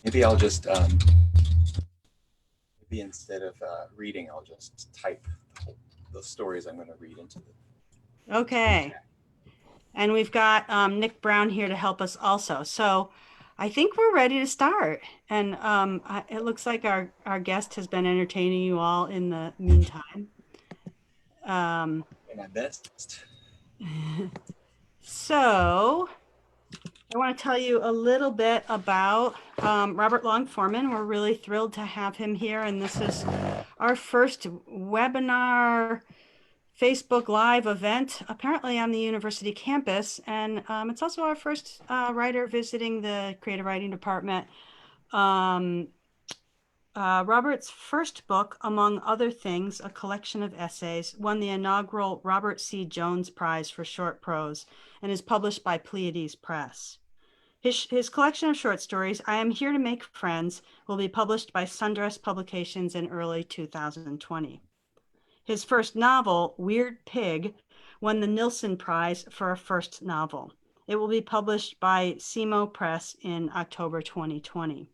Maybe I'll just, maybe instead of reading, I'll just type the stories I'm going to read into the Okay. chat. And we've got Nick Brown here to help us also. So I think we're ready to start. And it looks like our guest has been entertaining you all in the meantime. Um, Do my best. so I want to tell you a little bit about Robert Long Foreman. We're really thrilled to have him here. And this is our first webinar Facebook Live event, apparently on the university campus. And it's also our first writer visiting the creative writing department. Um, Robert's first book, among other things, a collection of essays, won the inaugural Robert C. Jones Prize for Short Prose and is published by Pleiades Press. His collection of short stories, I Am Here to Make Friends, will be published by Sundress Publications in early 2020. His first novel, Weird Pig, won the Nilson Prize for a first novel. It will be published by Simo Press in October 2020.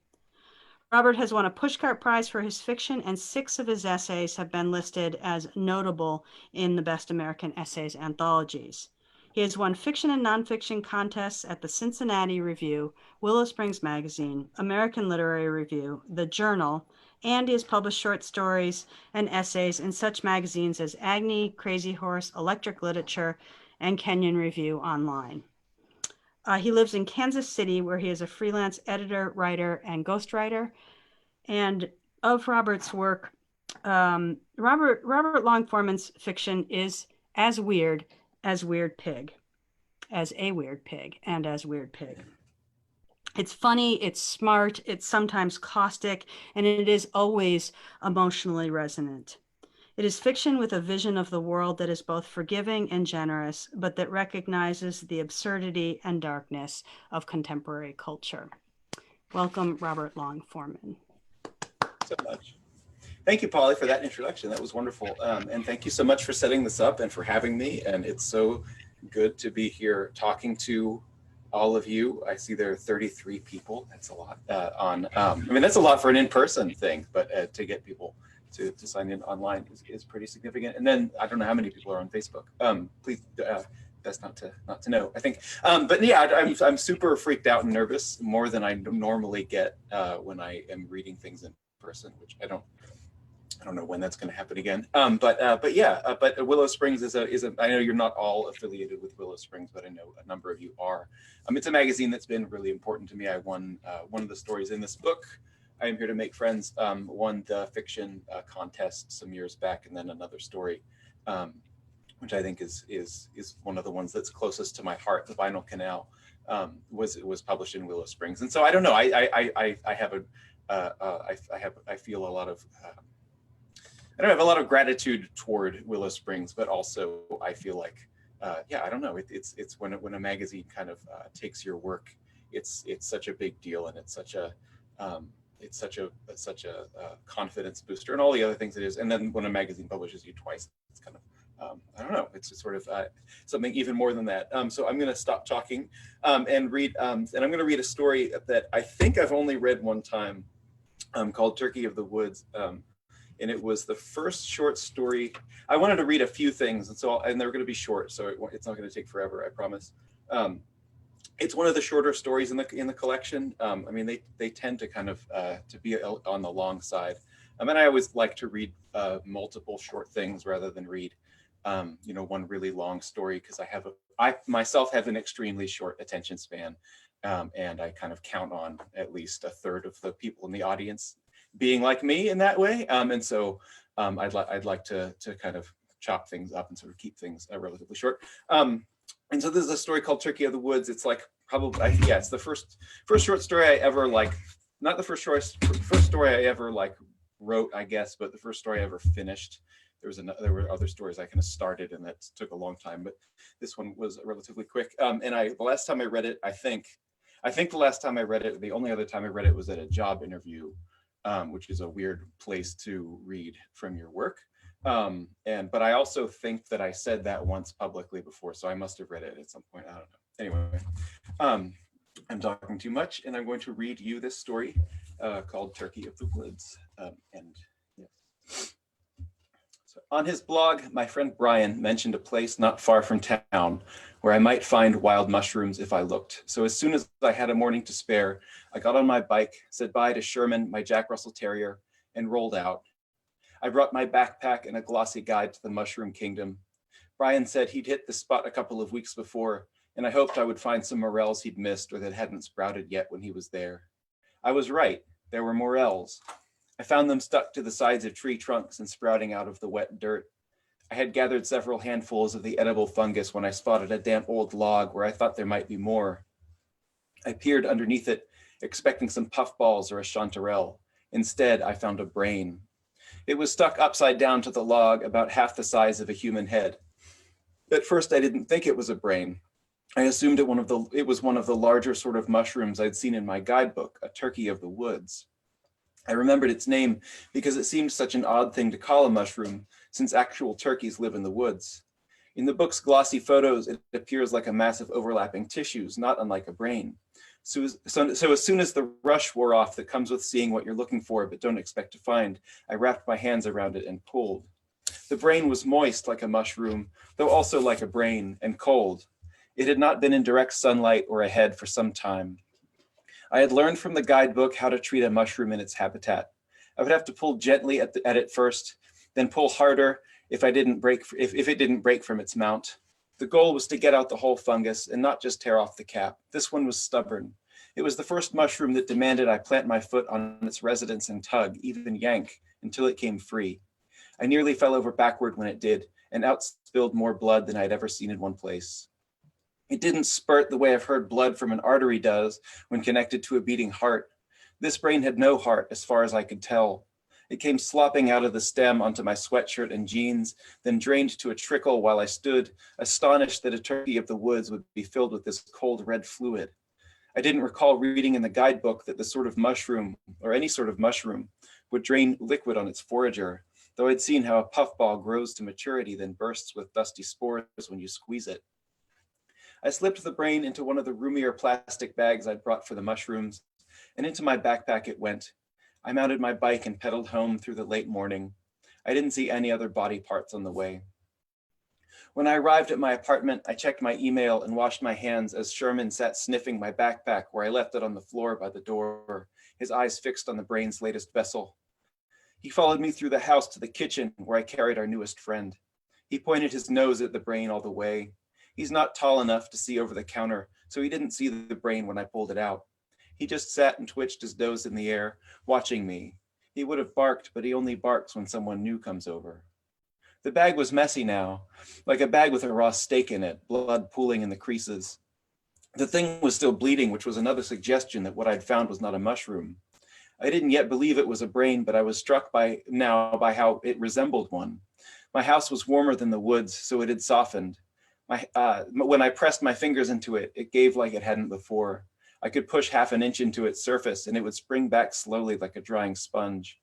Robert has won a Pushcart Prize for his fiction, and 6 of his essays have been listed as notable in the Best American Essays anthologies. He has won fiction and nonfiction contests at the Cincinnati Review, Willow Springs Magazine, American Literary Review, The Journal, and he has published short stories and essays in such magazines as Agni, Crazy Horse, Electric Literature, and Kenyon Review Online. He lives in Kansas City, where he is a freelance editor, writer, and ghostwriter. And of Robert's work, Robert Long Foreman's fiction is as weird as Weird Pig, as a Weird Pig, and as Weird Pig. It's funny, it's smart, it's sometimes caustic, and it is always emotionally resonant. It is fiction with a vision of the world that is both forgiving and generous, but that recognizes the absurdity and darkness of contemporary culture. Welcome, Robert Long Foreman. So much. Thank you, Polly, for that introduction. That was wonderful. And thank you so much for setting this up and for having me. And it's so good to be here talking to all of you. I see there are 33 people. That's a lot I mean, that's a lot for an in-person thing, but to get people to sign in online is pretty significant. And then I don't know how many people are on Facebook. Please, best not to know, I think. But yeah, I'm super freaked out and nervous, more than I normally get when I am reading things in person, which I don't know when that's going to happen again. But yeah, but Willow Springs is a. I know you're not all affiliated with Willow Springs, but I know a number of you are. It's a magazine that's been really important to me. I won one of the stories in this book. I Am Here to Make Friends. Won the fiction contest some years back, and then another story, which I think is one of the ones that's closest to my heart. The Vinyl Canal was published in Willow Springs, and so I don't know. I have a I feel a lot of I don't have a lot of gratitude toward Willow Springs, but also I feel like, yeah, I don't know. It's when a magazine kind of takes your work, it's such a big deal, and um, it's such a confidence booster, and all the other things it is. And then when a magazine publishes you twice, it's kind of I don't know. It's sort of something even more than that. So I'm going to stop talking and read, and I'm going to read a story that I think I've only read one time, called Turkey of the Woods. And it was the first short story. I wanted to read a few things, and they're going to be short, so it's not going to take forever, I promise. Um, it's one of the shorter stories in the collection. I mean, they tend to kind of to be on the long side. And I always like to read multiple short things rather than read, one really long story, because I myself have an extremely short attention span, and I kind of count on at least a third of the people in the audience being like me in that way. And so I'd like to kind of chop things up and sort of keep things relatively short. And so this is a story called Turkey of the Woods. It's like probably, yeah, it's the first short story I ever like, not the first story I ever like wrote, I guess, but the first story I ever finished. There were other stories I kind of started, and that took a long time, but this one was relatively quick. And the last time I read it, I think the last time I read it, the only other time I read it was at a job interview, which is a weird place to read from your work. But I also think that I said that once publicly before, so I must have read it at some point. I don't know. Anyway, um, I'm talking too much, and I'm going to read you this story called Turkey of the Woods. And yes. So on his blog, my friend Brian mentioned a place not far from town where I might find wild mushrooms if I looked. So as soon as I had a morning to spare, I got on my bike, said bye to Sherman, my Jack Russell Terrier, and rolled out. I brought my backpack and a glossy guide to the mushroom kingdom. Brian said he'd hit the spot a couple of weeks before, and I hoped I would find some morels he'd missed or that hadn't sprouted yet when he was there. I was right. There were morels. I found them stuck to the sides of tree trunks and sprouting out of the wet dirt. I had gathered several handfuls of the edible fungus when I spotted a damp old log where I thought there might be more. I peered underneath it, expecting some puffballs or a chanterelle. Instead, I found a brain. It was stuck upside down to the log, about half the size of a human head. At first, I didn't think it was a brain. I assumed it was one of the larger sort of mushrooms I'd seen in my guidebook, a turkey of the woods. I remembered its name because it seemed such an odd thing to call a mushroom, since actual turkeys live in the woods. In the book's glossy photos, it appears like a mass of overlapping tissues, not unlike a brain. So as soon as the rush wore off that comes with seeing what you're looking for but don't expect to find, I wrapped my hands around it and pulled. The brain was moist like a mushroom, though also like a brain, and cold. It had not been in direct sunlight or a head for some time. I had learned from the guidebook how to treat a mushroom in its habitat. I would have to pull gently at it first, then pull harder if it didn't break from its mount. The goal was to get out the whole fungus and not just tear off the cap. This one was stubborn. It was the first mushroom that demanded I plant my foot on its residence and tug, even yank, until it came free. I nearly fell over backward when it did, and out spilled more blood than I'd ever seen in one place. It didn't spurt the way I've heard blood from an artery does when connected to a beating heart. This brain had no heart, as far as I could tell. It came slopping out of the stem onto my sweatshirt and jeans, then drained to a trickle while I stood, astonished that a turkey of the woods would be filled with this cold red fluid. I didn't recall reading in the guidebook that the sort of mushroom, or any sort of mushroom, would drain liquid on its forager, though I'd seen how a puffball grows to maturity, then bursts with dusty spores when you squeeze it. I slipped the brain into one of the roomier plastic bags I'd brought for the mushrooms, and into my backpack it went. I mounted my bike and pedaled home through the late morning. I didn't see any other body parts on the way. When I arrived at my apartment, I checked my email and washed my hands as Sherman sat sniffing my backpack where I left it on the floor by the door, his eyes fixed on the brain's latest vessel. He followed me through the house to the kitchen where I carried our newest friend. He pointed his nose at the brain all the way. He's not tall enough to see over the counter, so he didn't see the brain when I pulled it out. He just sat and twitched his nose in the air, watching me. He would have barked, but he only barks when someone new comes over. The bag was messy now, like a bag with a raw steak in it, blood pooling in the creases. The thing was still bleeding, which was another suggestion that what I'd found was not a mushroom. I didn't yet believe it was a brain, but I was struck by how it resembled one. My house was warmer than the woods, so it had softened. When I pressed my fingers into it, it gave like it hadn't before. I could push half an inch into its surface and it would spring back slowly like a drying sponge.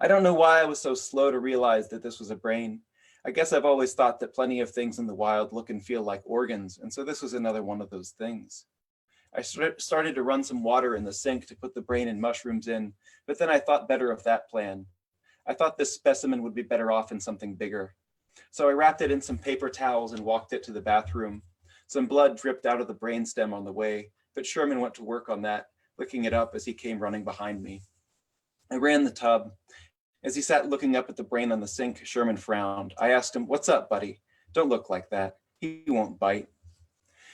I don't know why I was so slow to realize that this was a brain. I guess I've always thought that plenty of things in the wild look and feel like organs, and so this was another one of those things. I started to run some water in the sink to put the brain and mushrooms in, but then I thought better of that plan. I thought this specimen would be better off in something bigger. So I wrapped it in some paper towels and walked it to the bathroom. Some blood dripped out of the brainstem on the way, but Sherman went to work on that, licking it up as he came running behind me. I ran the tub. As he sat looking up at the brain on the sink, Sherman frowned. I asked him, "What's up, buddy? Don't look like that. He won't bite."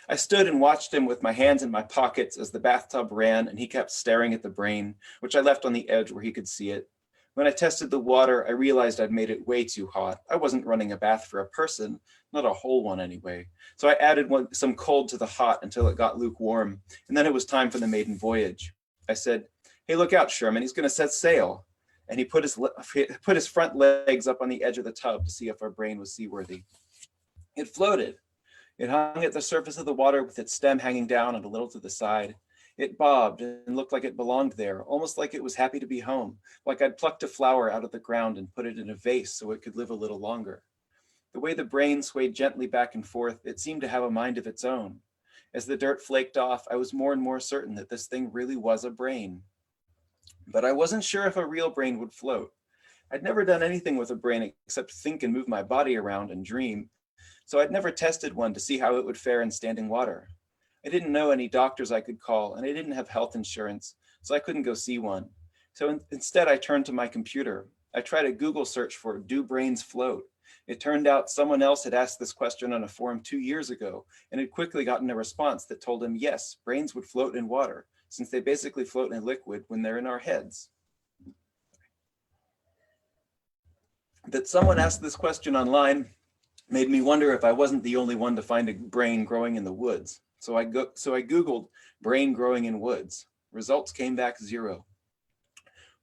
I stood and watched him with my hands in my pockets as the bathtub ran, and he kept staring at the brain, which I left on the edge where he could see it. When I tested the water, I realized I'd made it way too hot. I wasn't running a bath for a person, not a whole one anyway. So I added some cold to the hot until it got lukewarm, and then it was time for the maiden voyage. I said, "Hey, look out, Sherman, he's gonna set sail." And he put his front legs up on the edge of the tub to see if our brain was seaworthy. It floated. It hung at the surface of the water with its stem hanging down and a little to the side. It bobbed and looked like it belonged there, almost like it was happy to be home, like I'd plucked a flower out of the ground and put it in a vase so it could live a little longer. The way the brain swayed gently back and forth, it seemed to have a mind of its own. As the dirt flaked off, I was more and more certain that this thing really was a brain. But I wasn't sure if a real brain would float. I'd never done anything with a brain except think and move my body around and dream, so I'd never tested one to see how it would fare in standing water. I didn't know any doctors I could call, and I didn't have health insurance, so I couldn't go see one. So instead, I turned to my computer. I tried a Google search for "Do brains float?" It turned out someone else had asked this question on a forum 2 years ago, and had quickly gotten a response that told him, yes, brains would float in water, since they basically float in liquid when they're in our heads. That someone asked this question online made me wonder if I wasn't the only one to find a brain growing in the woods. So I Googled brain growing in woods. Results came back 0.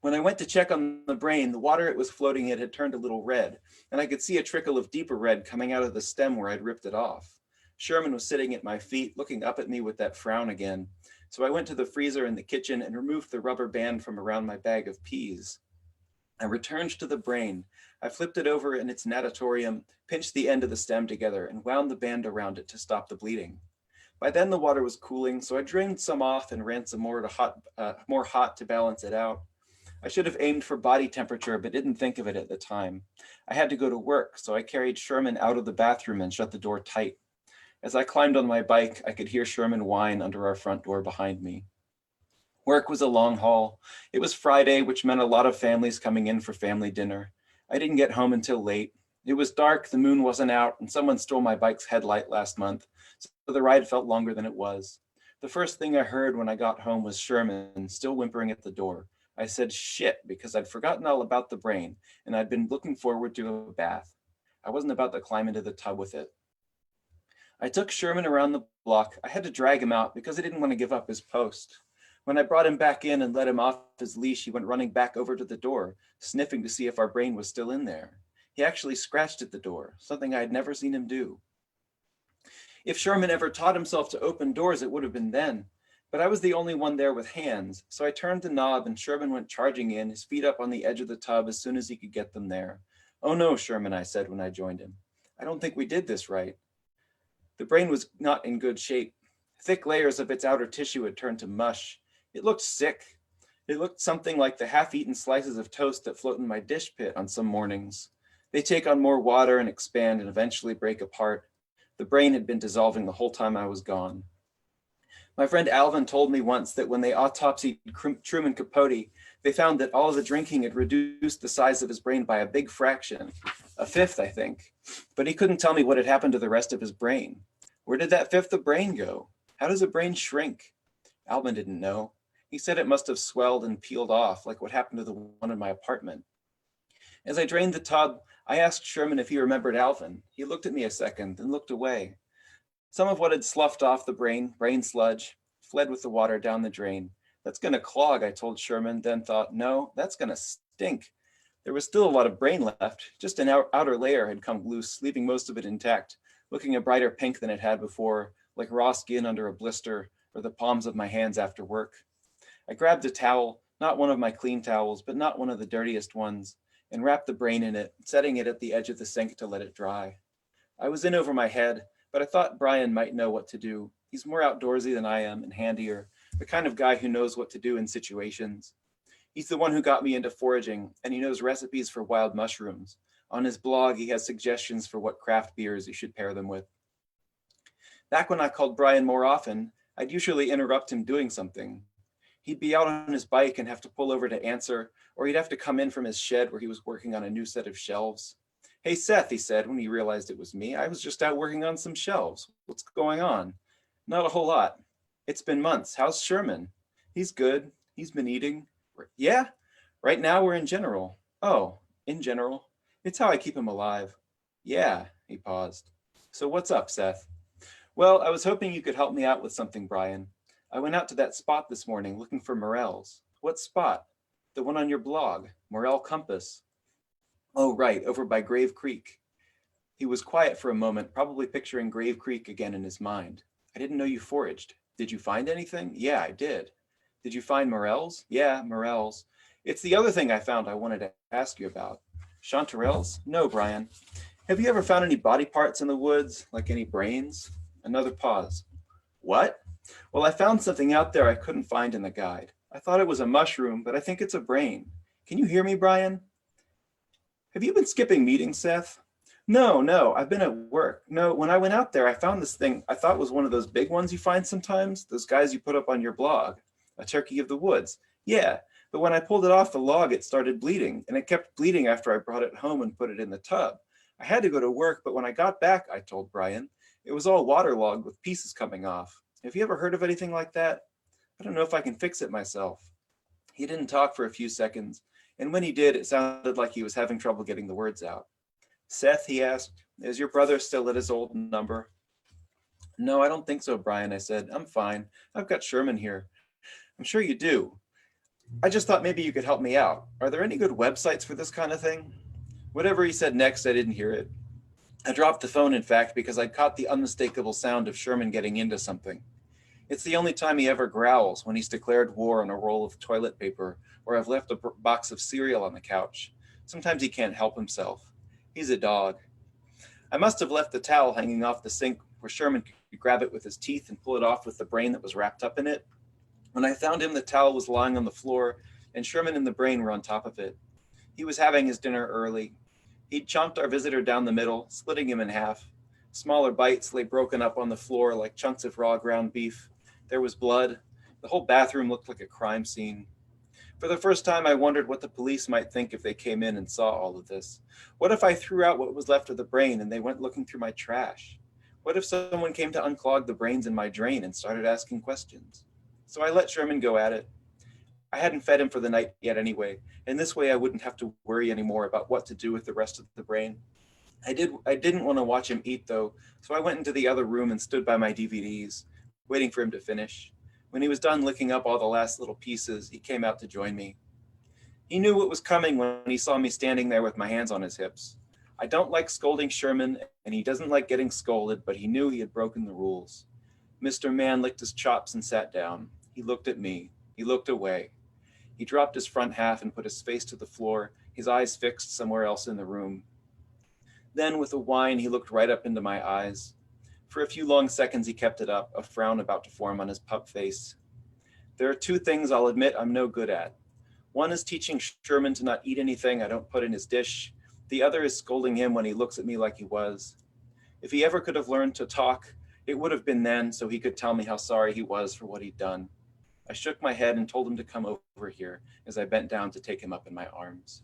When I went to check on the brain, the water it was floating in had turned a little red, and I could see a trickle of deeper red coming out of the stem where I'd ripped it off. Sherman was sitting at my feet, looking up at me with that frown again. So I went to the freezer in the kitchen and removed the rubber band from around my bag of peas. I returned to the brain. I flipped it over in its natatorium, pinched the end of the stem together, and wound the band around it to stop the bleeding. By then the water was cooling, so I drained some off and ran some more hot to balance it out. I should have aimed for body temperature, but didn't think of it at the time. I had to go to work, so I carried Sherman out of the bathroom and shut the door tight. As I climbed on my bike, I could hear Sherman whine under our front door behind me. Work was a long haul. It was Friday, which meant a lot of families coming in for family dinner. I didn't get home until late. It was dark, the moon wasn't out, and someone stole my bike's headlight last month, so the ride felt longer than it was. The first thing I heard when I got home was Sherman still whimpering at the door. I said shit because I'd forgotten all about the brain, and I'd been looking forward to a bath. I wasn't about to climb into the tub with it. I took Sherman around the block. I had to drag him out because I didn't want to give up his post. When I brought him back in and let him off his leash, he went running back over to the door, sniffing to see if our brain was still in there. He actually scratched at the door, something I had never seen him do. If Sherman ever taught himself to open doors, it would have been then. But I was the only one there with hands, so I turned the knob and Sherman went charging in, his feet up on the edge of the tub as soon as he could get them there. "Oh no, Sherman," I said when I joined him. "I don't think we did this right." The brain was not in good shape. Thick layers of its outer tissue had turned to mush. It looked sick. It looked something like the half-eaten slices of toast that float in my dish pit on some mornings. They take on more water and expand and eventually break apart. The brain had been dissolving the whole time I was gone. My friend Alvin told me once that when they autopsied Truman Capote, they found that all of the drinking had reduced the size of his brain by a big fraction, a fifth, I think. But he couldn't tell me what had happened to the rest of his brain. Where did that fifth of brain go? How does a brain shrink? Alvin didn't know. He said it must have swelled and peeled off, like what happened to the one in my apartment. As I drained the tub, I asked Sherman if he remembered Alvin. He looked at me a second, then looked away. Some of what had sloughed off the brain sludge, fled with the water down the drain. "That's gonna clog," I told Sherman, then thought, no, that's gonna stink. There was still a lot of brain left, just an outer layer had come loose, leaving most of it intact, looking a brighter pink than it had before, like raw skin under a blister, or the palms of my hands after work. I grabbed a towel, not one of my clean towels, but not one of the dirtiest ones, and wrapped the brain in it, setting it at the edge of the sink to let it dry. I was in over my head, but I thought Brian might know what to do. He's more outdoorsy than I am and handier, the kind of guy who knows what to do in situations. He's the one who got me into foraging, and he knows recipes for wild mushrooms. On his blog, he has suggestions for what craft beers you should pair them with. Back when I called Brian more often, I'd usually interrupt him doing something. He'd be out on his bike and have to pull over to answer, or he'd have to come in from his shed where he was working on a new set of shelves. "Hey, Seth," he said when he realized it was me, "I was just out working on some shelves. What's going on?" "Not a whole lot. It's been months. How's Sherman?" "He's good. He's been eating." "Yeah? Right now we're in general." "Oh, in general. It's how I keep him alive." "Yeah," he paused. "So what's up, Seth?" "Well, I was hoping you could help me out with something, Brian. I went out to that spot this morning looking for morels." "What spot?" "The one on your blog, Morel Compass." "Oh, right, over by Grave Creek." He was quiet for a moment, probably picturing Grave Creek again in his mind. "I didn't know you foraged. Did you find anything?" "Yeah, I did." "Did you find morels?" "Yeah, morels. It's the other thing I found I wanted to ask you about." "Chanterelles?" "No, Brian. Have you ever found any body parts in the woods, like any brains?" Another pause. What? Well, I found something out there I couldn't find in the guide. I thought it was a mushroom, but I think it's a brain. Can you hear me, Brian? Have you been skipping meetings, Seth? No, I've been at work. No, when I went out there, I found this thing I thought was one of those big ones you find sometimes, those guys you put up on your blog, a turkey of the woods. Yeah, but when I pulled it off the log, it started bleeding, and it kept bleeding after I brought it home and put it in the tub. I had to go to work, but when I got back, I told Brian, it was all waterlogged with pieces coming off. Have you ever heard of anything like that? I don't know if I can fix it myself. He didn't talk for a few seconds, and when he did, it sounded like he was having trouble getting the words out. Seth, he asked, is your brother still at his old number? No, I don't think so, Brian, I said. I'm fine. I've got Sherman here. I'm sure you do. I just thought maybe you could help me out. Are there any good websites for this kind of thing? Whatever he said next, I didn't hear it. I dropped the phone, in fact, because I'd caught the unmistakable sound of Sherman getting into something. It's the only time he ever growls, when he's declared war on a roll of toilet paper, or I've left a box of cereal on the couch. Sometimes he can't help himself. He's a dog. I must have left the towel hanging off the sink where Sherman could grab it with his teeth and pull it off with the brain that was wrapped up in it. When I found him, the towel was lying on the floor, and Sherman and the brain were on top of it. He was having his dinner early. He'd chomped our visitor down the middle, splitting him in half. Smaller bites lay broken up on the floor like chunks of raw ground beef. There was blood. The whole bathroom looked like a crime scene. For the first time, I wondered what the police might think if they came in and saw all of this. What if I threw out what was left of the brain and they went looking through my trash? What if someone came to unclog the brains in my drain and started asking questions? So I let Sherman go at it. I hadn't fed him for the night yet anyway, and this way I wouldn't have to worry anymore about what to do with the rest of the brain. I didn't want to watch him eat though, so I went into the other room and stood by my DVDs, waiting for him to finish. When he was done licking up all the last little pieces, he came out to join me. He knew what was coming when he saw me standing there with my hands on his hips. I don't like scolding Sherman, and he doesn't like getting scolded, but he knew he had broken the rules. Mr. Man licked his chops and sat down. He looked at me. He looked away. He dropped his front half and put his face to the floor, his eyes fixed somewhere else in the room. Then, with a whine, he looked right up into my eyes. For a few long seconds, he kept it up, a frown about to form on his pup face. There are two things I'll admit I'm no good at. One is teaching Sherman to not eat anything I don't put in his dish. The other is scolding him when he looks at me like he was. If he ever could have learned to talk, it would have been then, so he could tell me how sorry he was for what he'd done. I shook my head and told him to come over here as I bent down to take him up in my arms.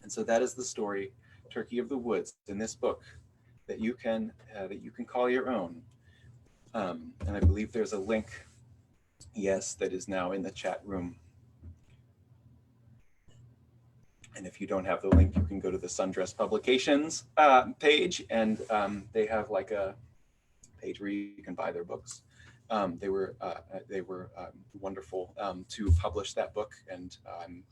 And so that is the story, Turkey of the Woods, in this book that you can call your own. And I believe there's a link, yes, that is now in the chat room. And if you don't have the link, you can go to the Sundress Publications page, and they have like a page where you can buy their books. They were wonderful to publish that book, and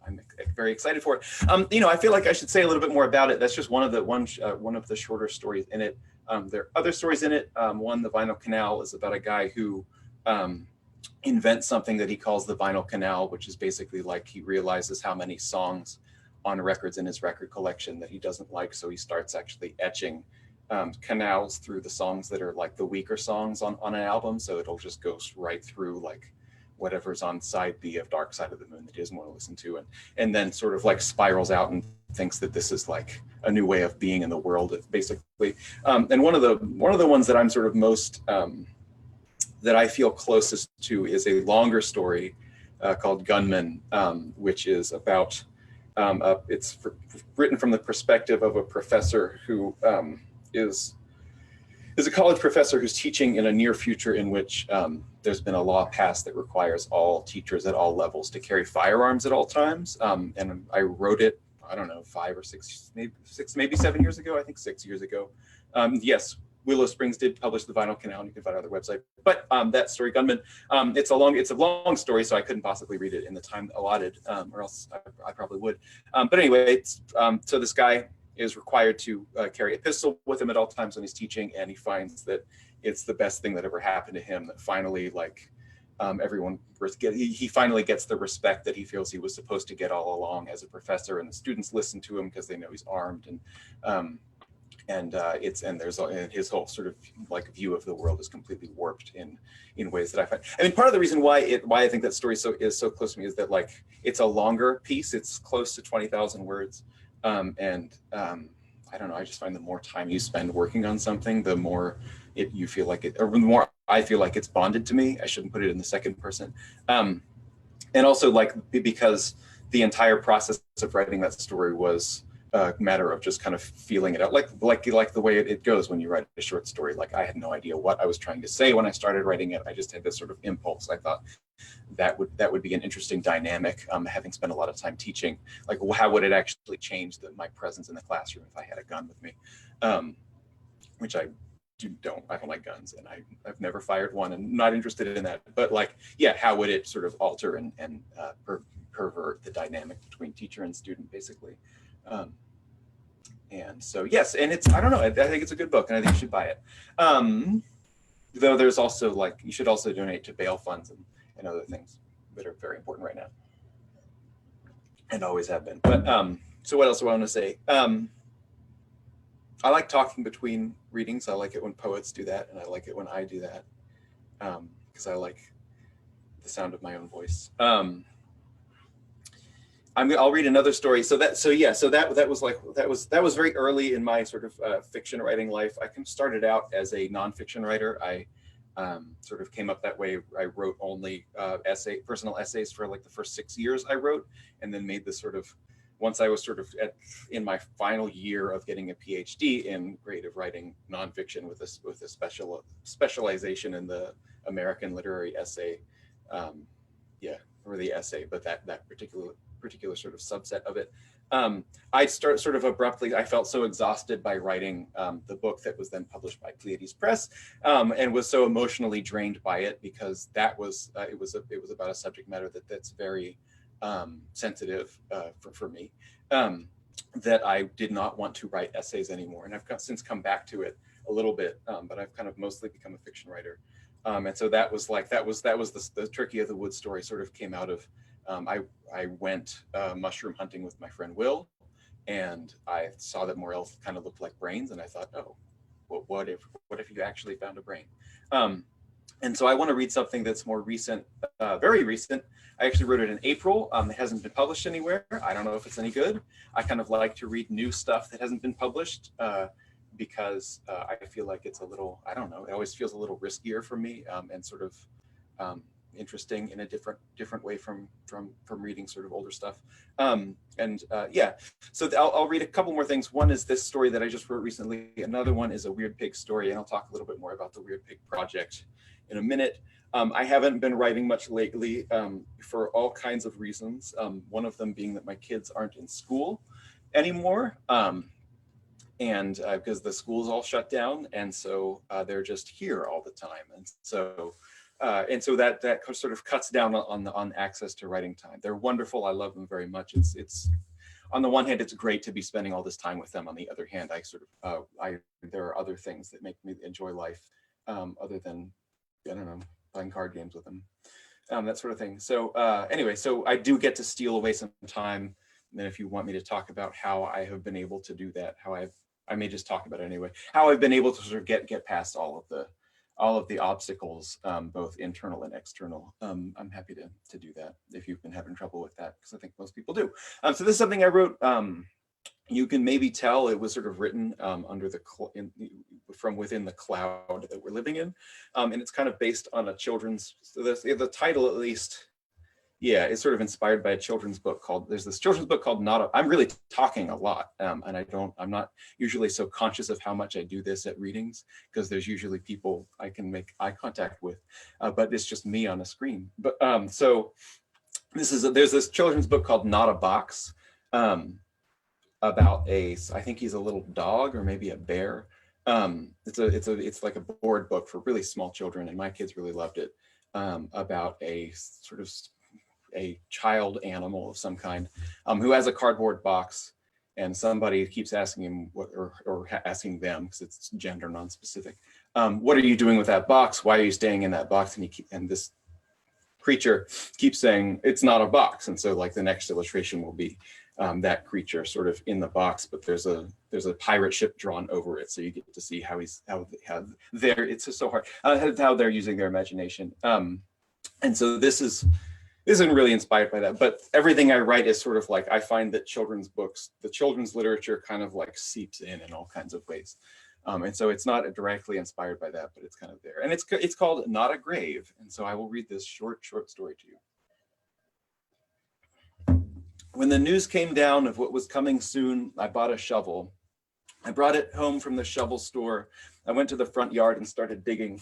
I'm very excited for it. You know, I feel like I should say a little bit more about it. That's just one of the shorter stories in it. There are other stories in it. One, The Vinyl Canal, is about a guy who invents something that he calls the Vinyl Canal, which is basically like he realizes how many songs on records in his record collection that he doesn't like, so he starts actually etching canals through the songs that are like the weaker songs on an album, so it'll just go right through like whatever's on side B of Dark Side of the Moon that he doesn't want to listen to, and then sort of like spirals out and thinks that this is like a new way of being in the world, basically. And one of the ones that I'm sort of most that I feel closest to is a longer story called Gunman, which is about it's written from the perspective of a professor who is a college professor who's teaching in a near future in which there's been a law passed that requires all teachers at all levels to carry firearms at all times. And I wrote it, I don't know, 5 or 6, maybe 7 years ago, I think 6 years ago. Yes, Willow Springs did publish The Vinyl Canal, and you can find it on their website. But that story, Gunman, it's a long story, so I couldn't possibly read it in the time allotted, or else I probably would. But anyway, so this guy is required to carry a pistol with him at all times when he's teaching, and he finds that it's the best thing that ever happened to him, that finally, like, he finally gets the respect that he feels he was supposed to get all along as a professor, and the students listen to him because they know he's armed, and and his whole sort of like view of the world is completely warped in ways that I find. I mean, part of the reason why I think that story is so close to me is that like it's a longer piece. It's close to 20,000 words, I don't know. I just find the more time you spend working on something, the more you feel like it, or the more I feel like it's bonded to me. I shouldn't put it in the second person, and also like because the entire process of writing that story was a matter of just kind of feeling it out, like the way it goes when you write a short story. Like I had no idea what I was trying to say when I started writing it. I just had this sort of impulse. I thought that would be an interesting dynamic. Having spent a lot of time teaching, like how would it actually change my presence in the classroom if I had a gun with me, which I don't like guns, and I've never fired one, and not interested in that. But like, yeah, how would it sort of alter and pervert the dynamic between teacher and student, basically. And so yes, and I don't know, I think it's a good book, and I think you should buy it. Though there's also like, you should also donate to bail funds and other things that are very important right now, and always have been. But so what else do I want to say? I like talking between readings. I like it when poets do that, and I like it when I do that, because I like the sound of my own voice. I'll read another story. That was very early in my sort of fiction writing life. I started out as a nonfiction writer. I sort of came up that way. I wrote only personal essays for like the first 6 years I wrote, and then made this sort of, once I was sort of in my final year of getting a PhD in creative writing nonfiction with a specialization in the American literary essay, or the essay, but that particular sort of subset of it. I sort of abruptly, I felt so exhausted by writing the book that was then published by Pleiades Press, and was so emotionally drained by it, because it was about a subject matter that's very sensitive for me, that I did not want to write essays anymore. And I've since come back to it a little bit, but I've kind of mostly become a fiction writer. And so that was the Turkey of the Woods story sort of came out of, I went mushroom hunting with my friend Will, and I saw that morels kind of looked like brains, and I thought, oh, well, what if you actually found a brain? And so I want to read something that's more recent, very recent. I actually wrote it in April. It hasn't been published anywhere. I don't know if it's any good. I kind of like to read new stuff that hasn't been published, because I feel like it's a little, I don't know, it always feels a little riskier for me, and sort of interesting in a different way from reading sort of older stuff. Yeah, so I'll read a couple more things. One is this story that I just wrote recently. Another one is a Weird Pig story, and I'll talk a little bit more about the Weird Pig project in a minute. I haven't been writing much lately, for all kinds of reasons. One of them being that my kids aren't in school anymore, and because the school's all shut down, and so they're just here all the time, and so that sort of cuts down on access to writing time. They're wonderful. I love them very much. It's on the one hand, it's great to be spending all this time with them. On the other hand, there are other things that make me enjoy life, other than, I don't know, playing card games with them, that sort of thing. So anyway, so I do get to steal away some time. And then if you want me to talk about how I have been able to do that, I may just talk about it anyway, how I've been able to sort of get past all of the obstacles, both internal and external. I'm happy to do that if you've been having trouble with that, because I think most people do. So this is something I wrote. You can maybe tell it was sort of written from within the cloud that we're living in, and it's kind of based on a children's. So the title, at least, yeah, is sort of inspired by a children's book called. There's this children's book called Not a. I'm really talking a lot, and I'm not usually so conscious of how much I do this at readings, because there's usually people I can make eye contact with, but it's just me on a screen. But so there's this children's book called Not a Box. About I think he's a little dog or maybe a bear. It's like a board book for really small children, and my kids really loved it. About a sort of a child animal of some kind, who has a cardboard box, and somebody keeps asking him or asking them, because it's gender non-specific, what are you doing with that box? Why are you staying in that box? And this creature keeps saying it's not a box, and so like the next illustration will be that creature sort of in the box, but there's a pirate ship drawn over it, so you get to see how they're, it's just so hard, how they're using their imagination. And so this isn't really inspired by that, but everything I write is sort of like, I find that children's books, the children's literature kind of like seeps in all kinds of ways. And so it's not directly inspired by that, but it's kind of there. And it's called Not a Grave. And so I will read this short story to you. When the news came down of what was coming soon, I bought a shovel. I brought it home from the shovel store. I went to the front yard and started digging.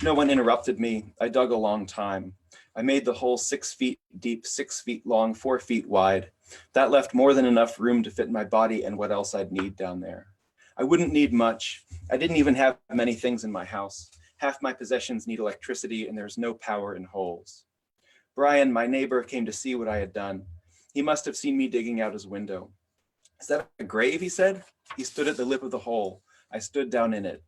No one interrupted me. I dug a long time. I made the hole 6 feet deep, 6 feet long, 4 feet wide. That left more than enough room to fit my body and what else I'd need down there. I wouldn't need much. I didn't even have many things in my house. Half my possessions need electricity and there's no power in holes. Brian, my neighbor, came to see what I had done. He must have seen me digging out his window. Is that a grave, he said? He stood at the lip of the hole. I stood down in it.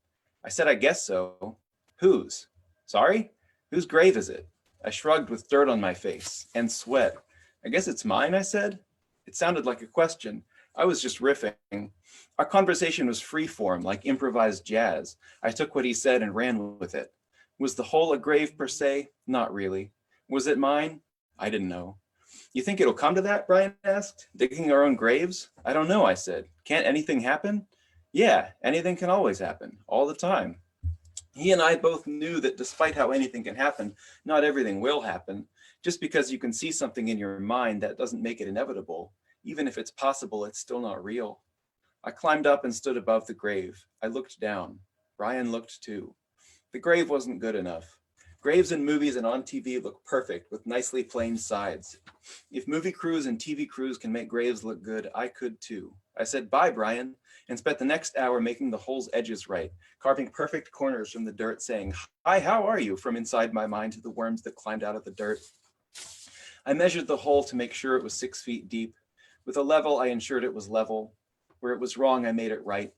I said, I guess so. Whose? Sorry? Whose grave is it? I shrugged with dirt on my face and sweat. I guess it's mine, I said. It sounded like a question. I was just riffing. Our conversation was free form, like improvised jazz. I took what he said and ran with it. Was the hole a grave per se? Not really. Was it mine? I didn't know. You think it'll come to that? Brian asked. Digging our own graves? I don't know, I said. Can't anything happen? Yeah, anything can always happen, all the time. He and I both knew that despite how anything can happen, not everything will happen. Just because you can see something in your mind, that doesn't make it inevitable. Even if it's possible, it's still not real. I climbed up and stood above the grave. I looked down. Brian looked too. The grave wasn't good enough. Graves in movies and on TV look perfect with nicely planed sides. If movie crews and TV crews can make graves look good, I could too. I said, bye, Brian, and spent the next hour making the hole's edges right, carving perfect corners from the dirt, saying, hi, how are you, from inside my mind to the worms that climbed out of the dirt. I measured the hole to make sure it was 6 feet deep. With a level, I ensured it was level. Where it was wrong, I made it right.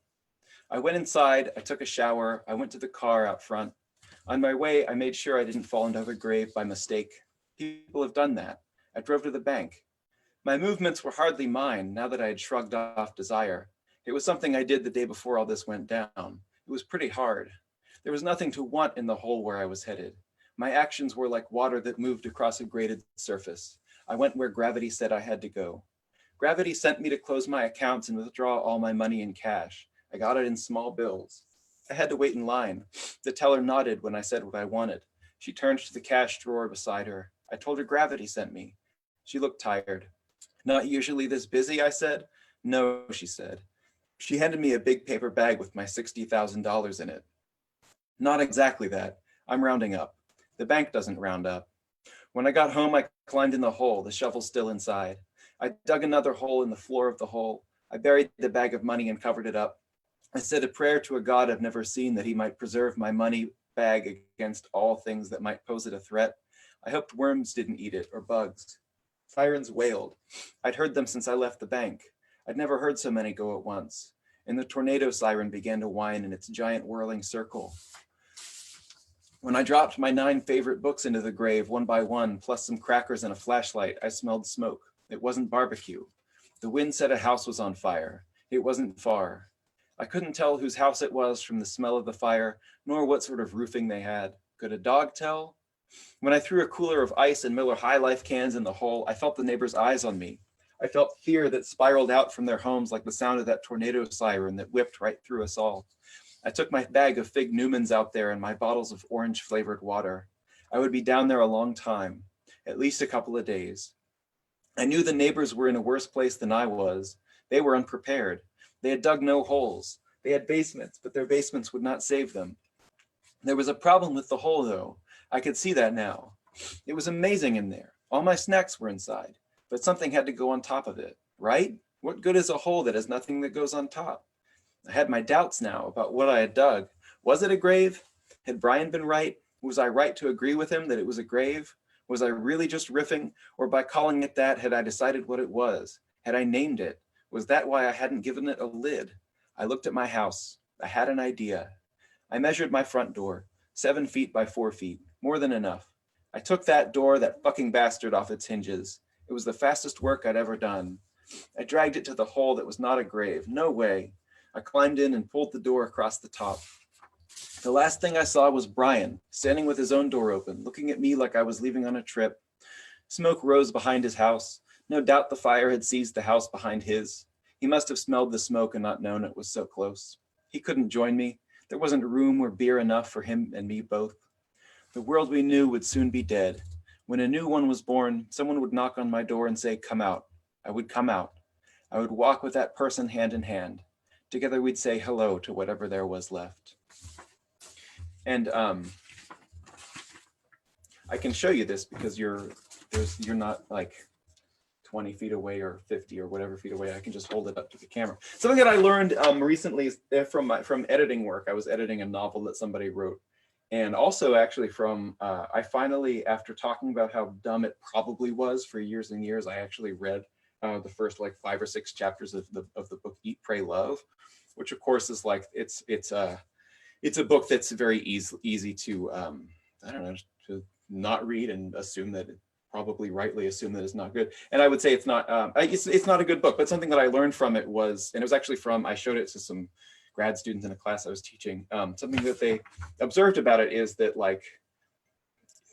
I went inside, I took a shower, I went to the car out front. On my way, I made sure I didn't fall into a grave by mistake. People have done that. I drove to the bank. My movements were hardly mine now that I had shrugged off desire. It was something I did the day before all this went down. It was pretty hard. There was nothing to want in the hole where I was headed. My actions were like water that moved across a grated surface. I went where gravity said I had to go. Gravity sent me to close my accounts and withdraw all my money in cash. I got it in small bills. I had to wait in line. The teller nodded when I said what I wanted. She turned to the cash drawer beside her. I told her gravity sent me. She looked tired. Not usually this busy, I said. No, she said. She handed me a big paper bag with my $60,000 in it. Not exactly that. I'm rounding up. The bank doesn't round up. When I got home, I climbed in the hole, the shovel still inside. I dug another hole in the floor of the hole. I buried the bag of money and covered it up. I said a prayer to a God I've never seen that he might preserve my money bag against all things that might pose it a threat. I hoped worms didn't eat it or bugs. Sirens wailed. I'd heard them since I left the bank. I'd never heard so many go at once. And the tornado siren began to whine in its giant whirling circle. When I dropped my 9 favorite books into the grave one by one, plus some crackers and a flashlight, I smelled smoke. It wasn't barbecue. The wind said a house was on fire. It wasn't far. I couldn't tell whose house it was from the smell of the fire, nor what sort of roofing they had. Could a dog tell? When I threw a cooler of ice and Miller High Life cans in the hole, I felt the neighbors' eyes on me. I felt fear that spiraled out from their homes like the sound of that tornado siren that whipped right through us all. I took my bag of Fig Newmans out there and my bottles of orange-flavored water. I would be down there a long time, at least a couple of days. I knew the neighbors were in a worse place than I was. They were unprepared. They had dug no holes. They had basements, but their basements would not save them. There was a problem with the hole, though. I could see that now. It was amazing in there. All my snacks were inside, but something had to go on top of it, right? What good is a hole that has nothing that goes on top? I had my doubts now about what I had dug. Was it a grave? Had Brian been right? Was I right to agree with him that it was a grave? Was I really just riffing? Or by calling it that, had I decided what it was? Had I named it? Was that why I hadn't given it a lid? I looked at my house. I had an idea. I measured my front door, 7 feet by 4 feet, more than enough. I took that door, that fucking bastard, off its hinges. It was the fastest work I'd ever done. I dragged it to the hole that was not a grave. No way. I climbed in and pulled the door across the top. The last thing I saw was Brian, standing with his own door open, looking at me like I was leaving on a trip. Smoke rose behind his house. No doubt the fire had seized the house behind his. He must have smelled the smoke and not known it was so close. He couldn't join me. There wasn't room or beer enough for him and me both. The world we knew would soon be dead. When a new one was born, someone would knock on my door and say, "Come out." I would come out. I would walk with that person hand in hand. Together we'd say hello to whatever there was left. And I can show you this because you're not like 20 feet away or 50 or whatever feet away. I can just hold it up to the camera. Something that I learned recently is from editing work. I was editing a novel that somebody wrote. And also actually from, I finally, after talking about how dumb it probably was for years and years, I actually read the first like 5 or 6 chapters of the book Eat, Pray, Love, which of course is like, it's a book that's very easy to, I don't know, to not read and assume that probably rightly assume that it's not good. And I would say it's not a good book, but something that I learned from it was, and it was actually from, I showed it to some grad students in a class I was teaching. Something that they observed about it is that like,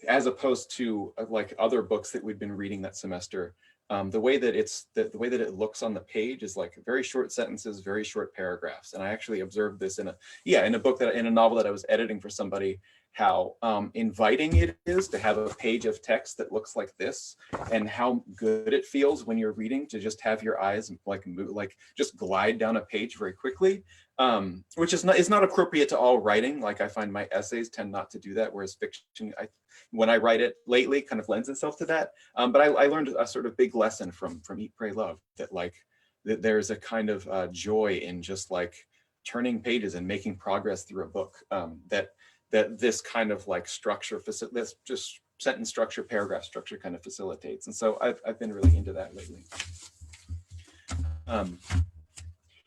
as opposed to like other books that we'd been reading that semester, the way that it looks on the page is like very short sentences, very short paragraphs. And I actually observed this in a novel that I was editing for somebody, how inviting it is to have a page of text that looks like this, and how good it feels when you're reading to just have your eyes like move, like just glide down a page very quickly, which is not appropriate to all writing. Like I find my essays tend not to do that, whereas fiction, when I write it lately, kind of lends itself to that. But I learned a sort of big lesson from Eat, Pray, Love, that like that there's a kind of joy in just like turning pages and making progress through a book, that this kind of like structure, this just sentence structure, paragraph structure kind of facilitates. And so I've been really into that lately.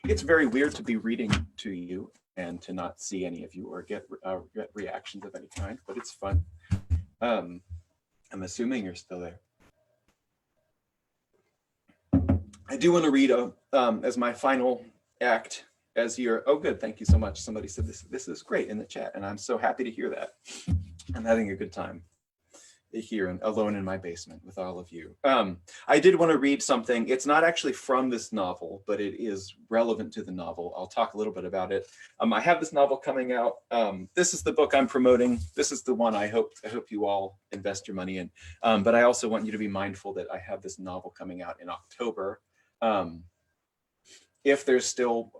It's very weird to be reading to you and to not see any of you or get reactions of any kind, but it's fun. I'm assuming you're still there. I do want to read as my final act, as your, oh good, thank you so much. Somebody said this is great in the chat, and I'm so happy to hear that. I'm having a good time here and alone in my basement with all of you. I did want to read something. It's not actually from this novel, but it is relevant to the novel. I'll talk a little bit about it. I have this novel coming out. This is the book I'm promoting. This is the one I hope you all invest your money in. But I also want you to be mindful that I have this novel coming out in October. If there's still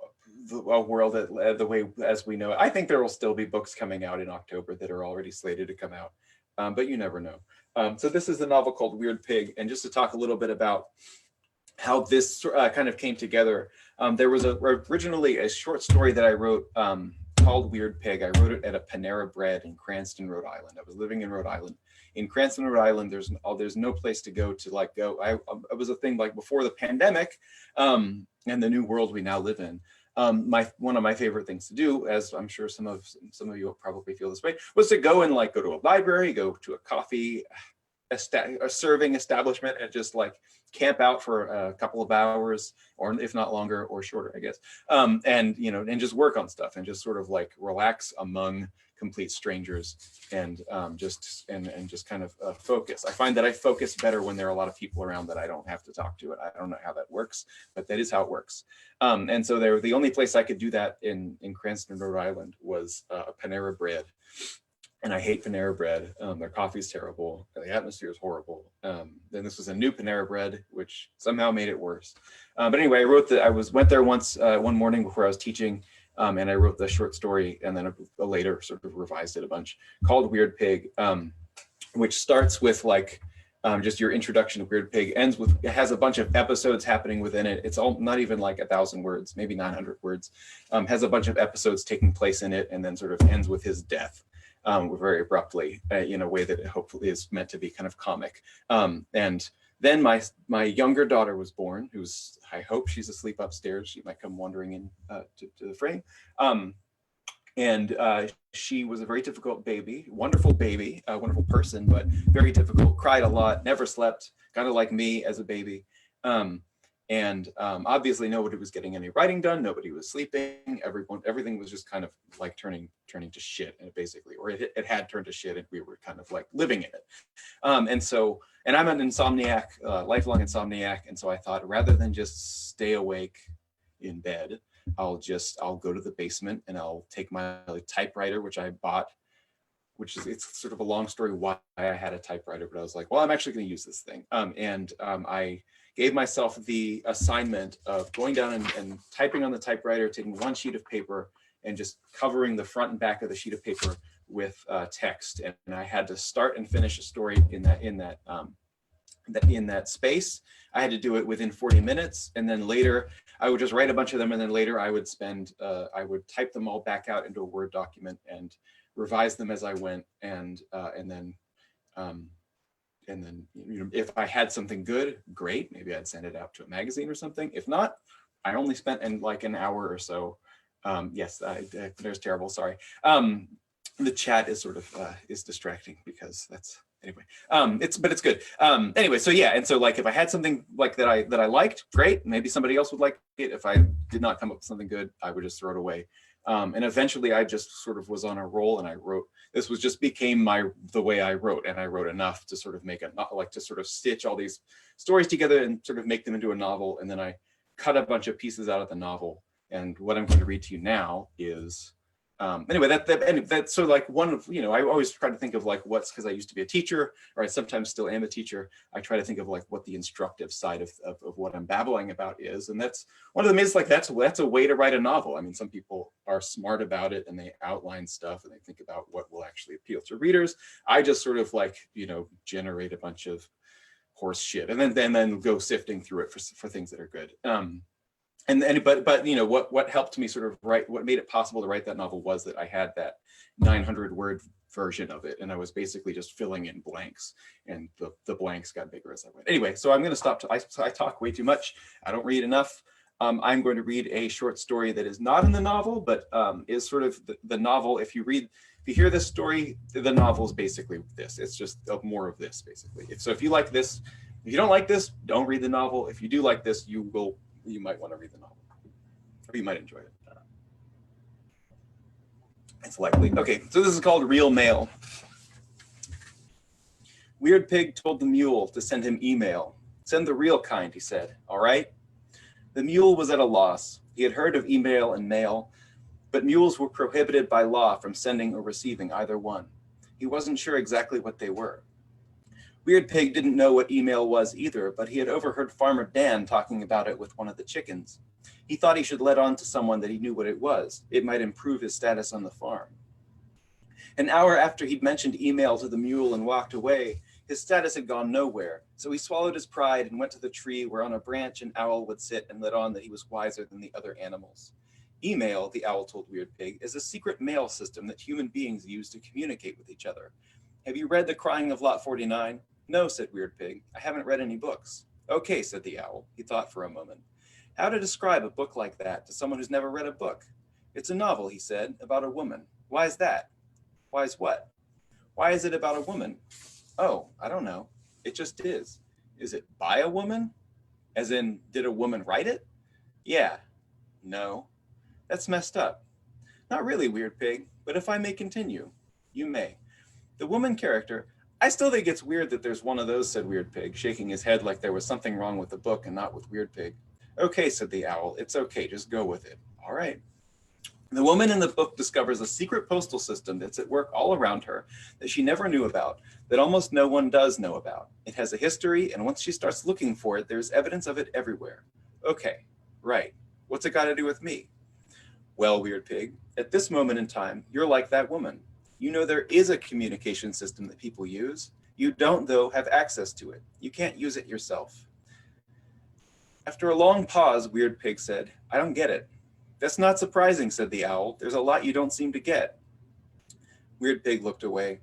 a world the way as we know it, I think there will still be books coming out in October that are already slated to come out. But you never know. So this is a novel called Weird Pig. And just to talk a little bit about how this kind of came together, there was originally a short story that I wrote called Weird Pig. I wrote it at a Panera Bread in Cranston, Rhode Island. I was living in Rhode Island. In Cranston, Rhode Island, there's no place to go to like go. It was a thing like before the pandemic and the new world we now live in. One of my favorite things to do, as I'm sure some of you will probably feel this way, was to go and like go to a library, go to a coffee, a serving establishment, and just like camp out for a couple of hours, or if not longer or shorter, I guess. And just work on stuff and just sort of like relax among complete strangers and just kind of focus. I find that I focus better when there are a lot of people around that I don't have to talk to. I don't know how that works, but that is how it works. And so the only place I could do that in Cranston, Rhode Island was a Panera Bread. And I hate Panera Bread. Their coffee is terrible. The atmosphere is horrible. Then this was a new Panera Bread, which somehow made it worse. But anyway, I went there once one morning before I was teaching, and I wrote the short story, and then later sort of revised it a bunch, called Weird Pig, which starts with like just your introduction to Weird Pig, it has a bunch of episodes happening within it. It's all not even like 1,000 words, maybe 900 words. Has a bunch of episodes taking place in it, and then sort of ends with his death. Very abruptly, in a way that it hopefully is meant to be kind of comic. And then my younger daughter was born, I hope she's asleep upstairs. She might come wandering in to the frame. And she was a very difficult baby, wonderful person, but very difficult, cried a lot, never slept, kind of like me as a baby. And obviously nobody was getting any writing done. Nobody was sleeping. Everything was just kind of like turning to shit, basically, or it had turned to shit, and we were kind of like living in it. And I'm an insomniac, lifelong insomniac. And so I thought, rather than just stay awake in bed, I'll go to the basement and I'll take my typewriter, which I bought, it's sort of a long story why I had a typewriter, but I was like, well, I'm actually going to use this thing. I gave myself the assignment of going down and typing on the typewriter, taking one sheet of paper and just covering the front and back of the sheet of paper with text. And I had to start and finish a story in that space. I had to do it within 40 minutes. And then later I would just write a bunch of them. And then later I would type them all back out into a Word document and revise them as I went. And then if I had something good, great, maybe I'd send it out to a magazine or something. If not, I only spent in like an hour or so. Yes, there's terrible, sorry. The chat is sort of is distracting because that's, anyway, but it's good. Anyway, so yeah, and so like if I had something like that I liked, great, maybe somebody else would like it. If I did not come up with something good, I would just throw it away. And eventually I just sort of was on a roll, and I wrote, this was just became the way I wrote, and I wrote enough to sort of make to sort of stitch all these stories together and sort of make them into a novel. And then I cut a bunch of pieces out of the novel. And what I'm going to read to you now is, anyway, that's sort of like one of, I always try to think of like because I used to be a teacher, or I sometimes still am a teacher. I try to think of like what the instructive side of what I'm babbling about is. And that's one of them is like, that's a way to write a novel. I mean, some people are smart about it and they outline stuff and they think about what will actually appeal to readers. I just sort of like, generate a bunch of horse shit and then go sifting through it for things that are good. But what helped me sort of write, what made it possible to write that novel was that I had that 900 word version of it, and I was basically just filling in blanks, and the blanks got bigger as I went. Anyway, so I'm going to stop. I talk way too much. I don't read enough. I'm going to read a short story that is not in the novel, but is sort of the novel. If you hear this story, the novel is basically this. It's just more of this, basically. If you like this, if you don't like this, don't read the novel. If you do like this, you might want to read the novel, or you might enjoy it. It's likely. Okay, so this is called Real Mail. Weird Pig told the mule to send him email. Send the real kind, he said. All right? The mule was at a loss. He had heard of email and mail, but mules were prohibited by law from sending or receiving either one. He wasn't sure exactly what they were. Weird Pig didn't know what email was either, but he had overheard Farmer Dan talking about it with one of the chickens. He thought he should let on to someone that he knew what it was. It might improve his status on the farm. An hour after he'd mentioned email to the mule and walked away, his status had gone nowhere, so he swallowed his pride and went to the tree where on a branch an owl would sit and let on that he was wiser than the other animals. Email, the owl told Weird Pig, is a secret mail system that human beings use to communicate with each other. Have you read The Crying of Lot 49? No, said Weird Pig. I haven't read any books. Okay, said the owl. He thought for a moment. How to describe a book like that to someone who's never read a book? It's a novel, he said, about a woman. Why is that? Why is what? Why is it about a woman? Oh, I don't know. It just is. Is it by a woman? As in, did a woman write it? Yeah. No. That's messed up. Not really, Weird Pig, but if I may continue. You may. The woman character, I still think it's weird that there's one of those, said Weird Pig, shaking his head like there was something wrong with the book and not with Weird Pig. Okay, said the owl, it's okay, just go with it. All right. The woman in the book discovers a secret postal system that's at work all around her that she never knew about, that almost no one does know about. It has a history, and once she starts looking for it, there's evidence of it everywhere. Okay, right. What's it got to do with me? Well, Weird Pig, at this moment in time, you're like that woman. You know there is a communication system that people use. You don't, though, have access to it. You can't use it yourself. After a long pause, Weird Pig said, I don't get it. That's not surprising, said the owl. There's a lot you don't seem to get. Weird Pig looked away.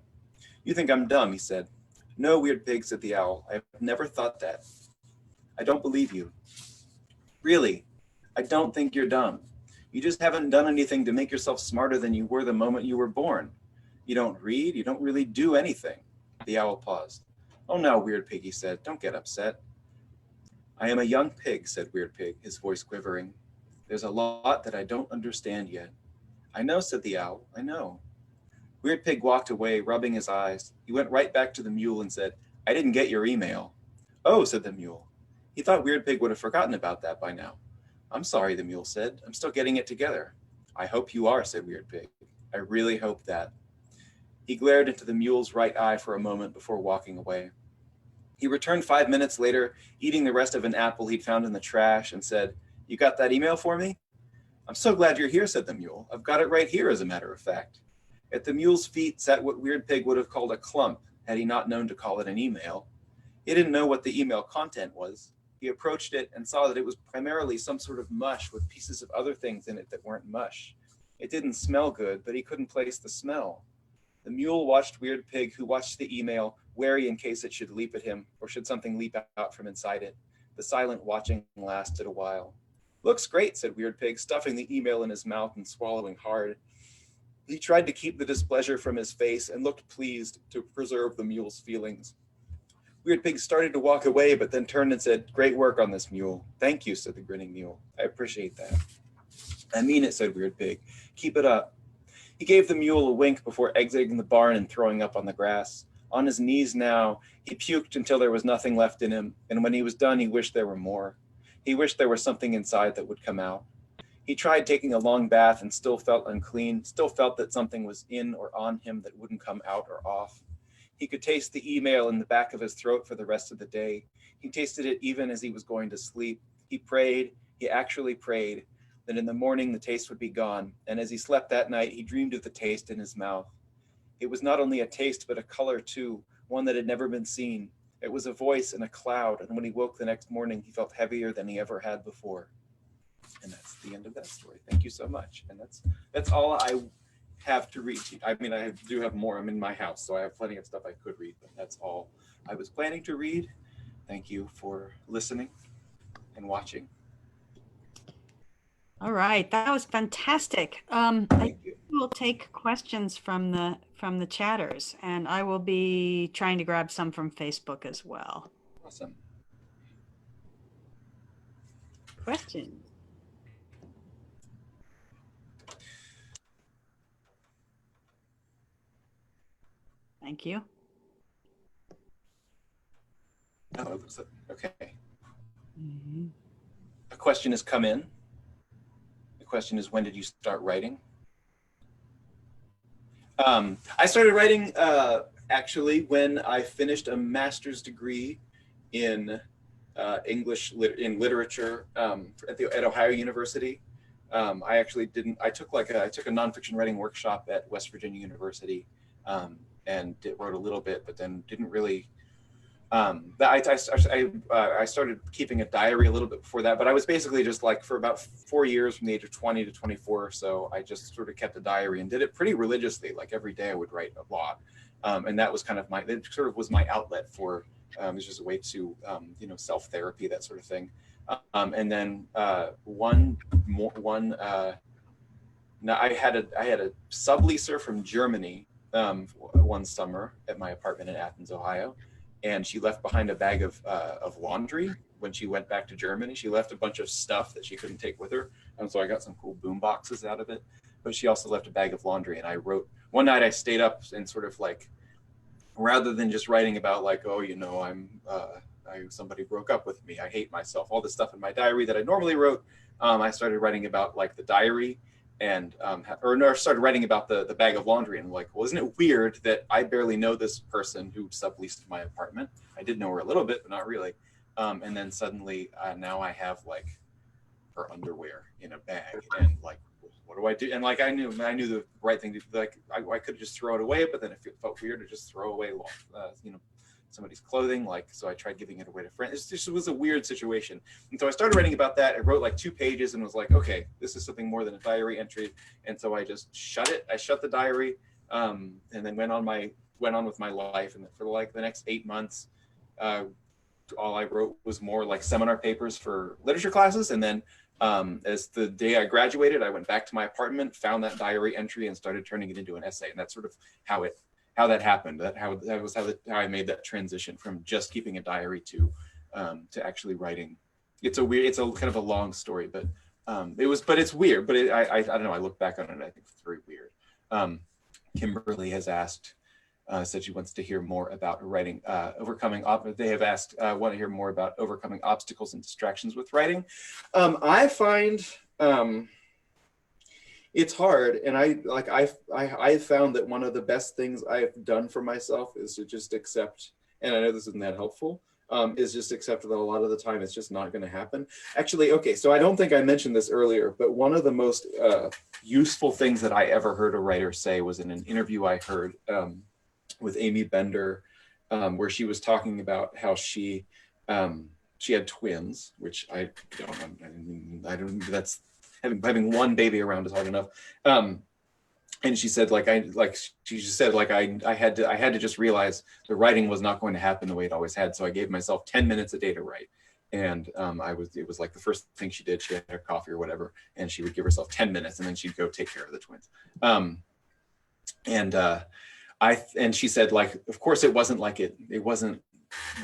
You think I'm dumb, he said. No, Weird Pig, said the owl. I've never thought that. I don't believe you. Really, I don't think you're dumb. You just haven't done anything to make yourself smarter than you were the moment you were born. You don't read, you don't really do anything. The owl paused. Oh, now, Weird Pig, he said. Don't get upset. I am a young pig, said Weird Pig, his voice quivering. There's a lot that I don't understand yet. I know, said the owl, I know. Weird Pig walked away, rubbing his eyes. He went right back to the mule and said, I didn't get your email. Oh, said the mule. He thought Weird Pig would have forgotten about that by now. I'm sorry, the mule said. I'm still getting it together. I hope you are, said Weird Pig. I really hope that. He glared into the mule's right eye for a moment before walking away. He returned 5 minutes later, eating the rest of an apple he'd found in the trash, and said, You got that email for me? I'm so glad you're here, said the mule. I've got it right here, as a matter of fact. At the mule's feet sat what Weird Pig would have called a clump, had he not known to call it an email. He didn't know what the email content was. He approached it and saw that it was primarily some sort of mush with pieces of other things in it that weren't mush. It didn't smell good, but he couldn't place the smell. The mule watched Weird Pig, who watched the email, wary in case it should leap at him, or should something leap out from inside it. The silent watching lasted a while. Looks great, said Weird Pig, stuffing the email in his mouth and swallowing hard. He tried to keep the displeasure from his face and looked pleased to preserve the mule's feelings. Weird Pig started to walk away, but then turned and said, Great work on this mule. Thank you, said the grinning mule. I appreciate that. I mean it, said Weird Pig. Keep it up. He gave the mule a wink before exiting the barn and throwing up on the grass. On his knees now, he puked until there was nothing left in him, and when he was done, he wished there were more. He wished there was something inside that would come out. He tried taking a long bath and still felt unclean, still felt that something was in or on him that wouldn't come out or off. He could taste the email in the back of his throat for the rest of the day. He tasted it even as he was going to sleep. He prayed, he actually prayed, that in the morning the taste would be gone, and as he slept that night, he dreamed of the taste in his mouth. It was not only a taste, but a color too, one that had never been seen. It was a voice in a cloud, and when he woke the next morning, he felt heavier than he ever had before. And that's the end of that story. Thank you so much. And that's all I have to read. I mean, I do have more. I'm in my house, so I have plenty of stuff I could read, but that's all I was planning to read. Thank you for listening and watching. All right, that was fantastic. I will take questions from the chatters, and I will be trying to grab some from Facebook as well. Awesome. Questions? Thank you. Oh, okay. Mm-hmm. A question has come in. The question is, when did you start writing? I started writing actually when I finished a master's degree in English in literature at Ohio University. I actually didn't. I took a nonfiction writing workshop at West Virginia University, and wrote a little bit, but then didn't really. I started keeping a diary a little bit before that, but I was basically just like for about 4 years, from the age of 20 to 24 or so, I just sort of kept a diary and did it pretty religiously. Like every day I would write a lot. And that was kind of it sort of was my outlet for, it's just a way to, self-therapy, that sort of thing. And then I had a subleaser from Germany one summer at my apartment in Athens, Ohio. And she left behind a bag of laundry when she went back to Germany. She left a bunch of stuff that she couldn't take with her. And so I got some cool boom boxes out of it. But she also left a bag of laundry. And I wrote, one night I stayed up and sort of like, rather than just writing about like, oh, somebody broke up with me, I hate myself, all this stuff in my diary that I normally wrote, I started writing about like the diary and started writing about the bag of laundry, and like, wasn't it weird that I barely know this person who subleased my apartment? I did know her a little bit, but not really. And then suddenly now I have like her underwear in a bag, and like, what do I do? And like, I knew the right thing to do. Like, I could just throw it away, but then it felt weird to just throw away, somebody's clothing. Like, so I tried giving it away to friends. It was a weird situation. And so I started writing about that. I wrote like 2 pages and was like, okay, this is something more than a diary entry. And so I just shut it. I shut the diary, and then went on with my life. And for like the next 8 months, all I wrote was more like seminar papers for literature classes. And then as the day I graduated, I went back to my apartment, found that diary entry, and started turning it into an essay. And that's sort of how that happened. How I made that transition from just keeping a diary to actually writing it's a kind of a long story, but it's weird. But I don't know. I look back on it, and I think it's very weird. Kimberly has asked, said she wants to hear more about writing, they have asked, want to hear more about overcoming obstacles and distractions with writing. I find it's hard, and I found that one of the best things I've done for myself is to just accept, and I know this isn't that helpful, is just accept that a lot of the time it's just not going to happen. Actually, okay, so I don't think I mentioned this earlier, but one of the most useful things that I ever heard a writer say was in an interview I heard with Amy Bender, where she was talking about how she had twins, which I don't. That's having one baby around is hard enough. And she said, she just said, I had to just realize the writing was not going to happen the way it always had. So I gave myself 10 minutes a day to write. And it was like the first thing she did. She had her coffee or whatever, and she would give herself 10 minutes, and then she'd go take care of the twins. And she said, of course it wasn't it wasn't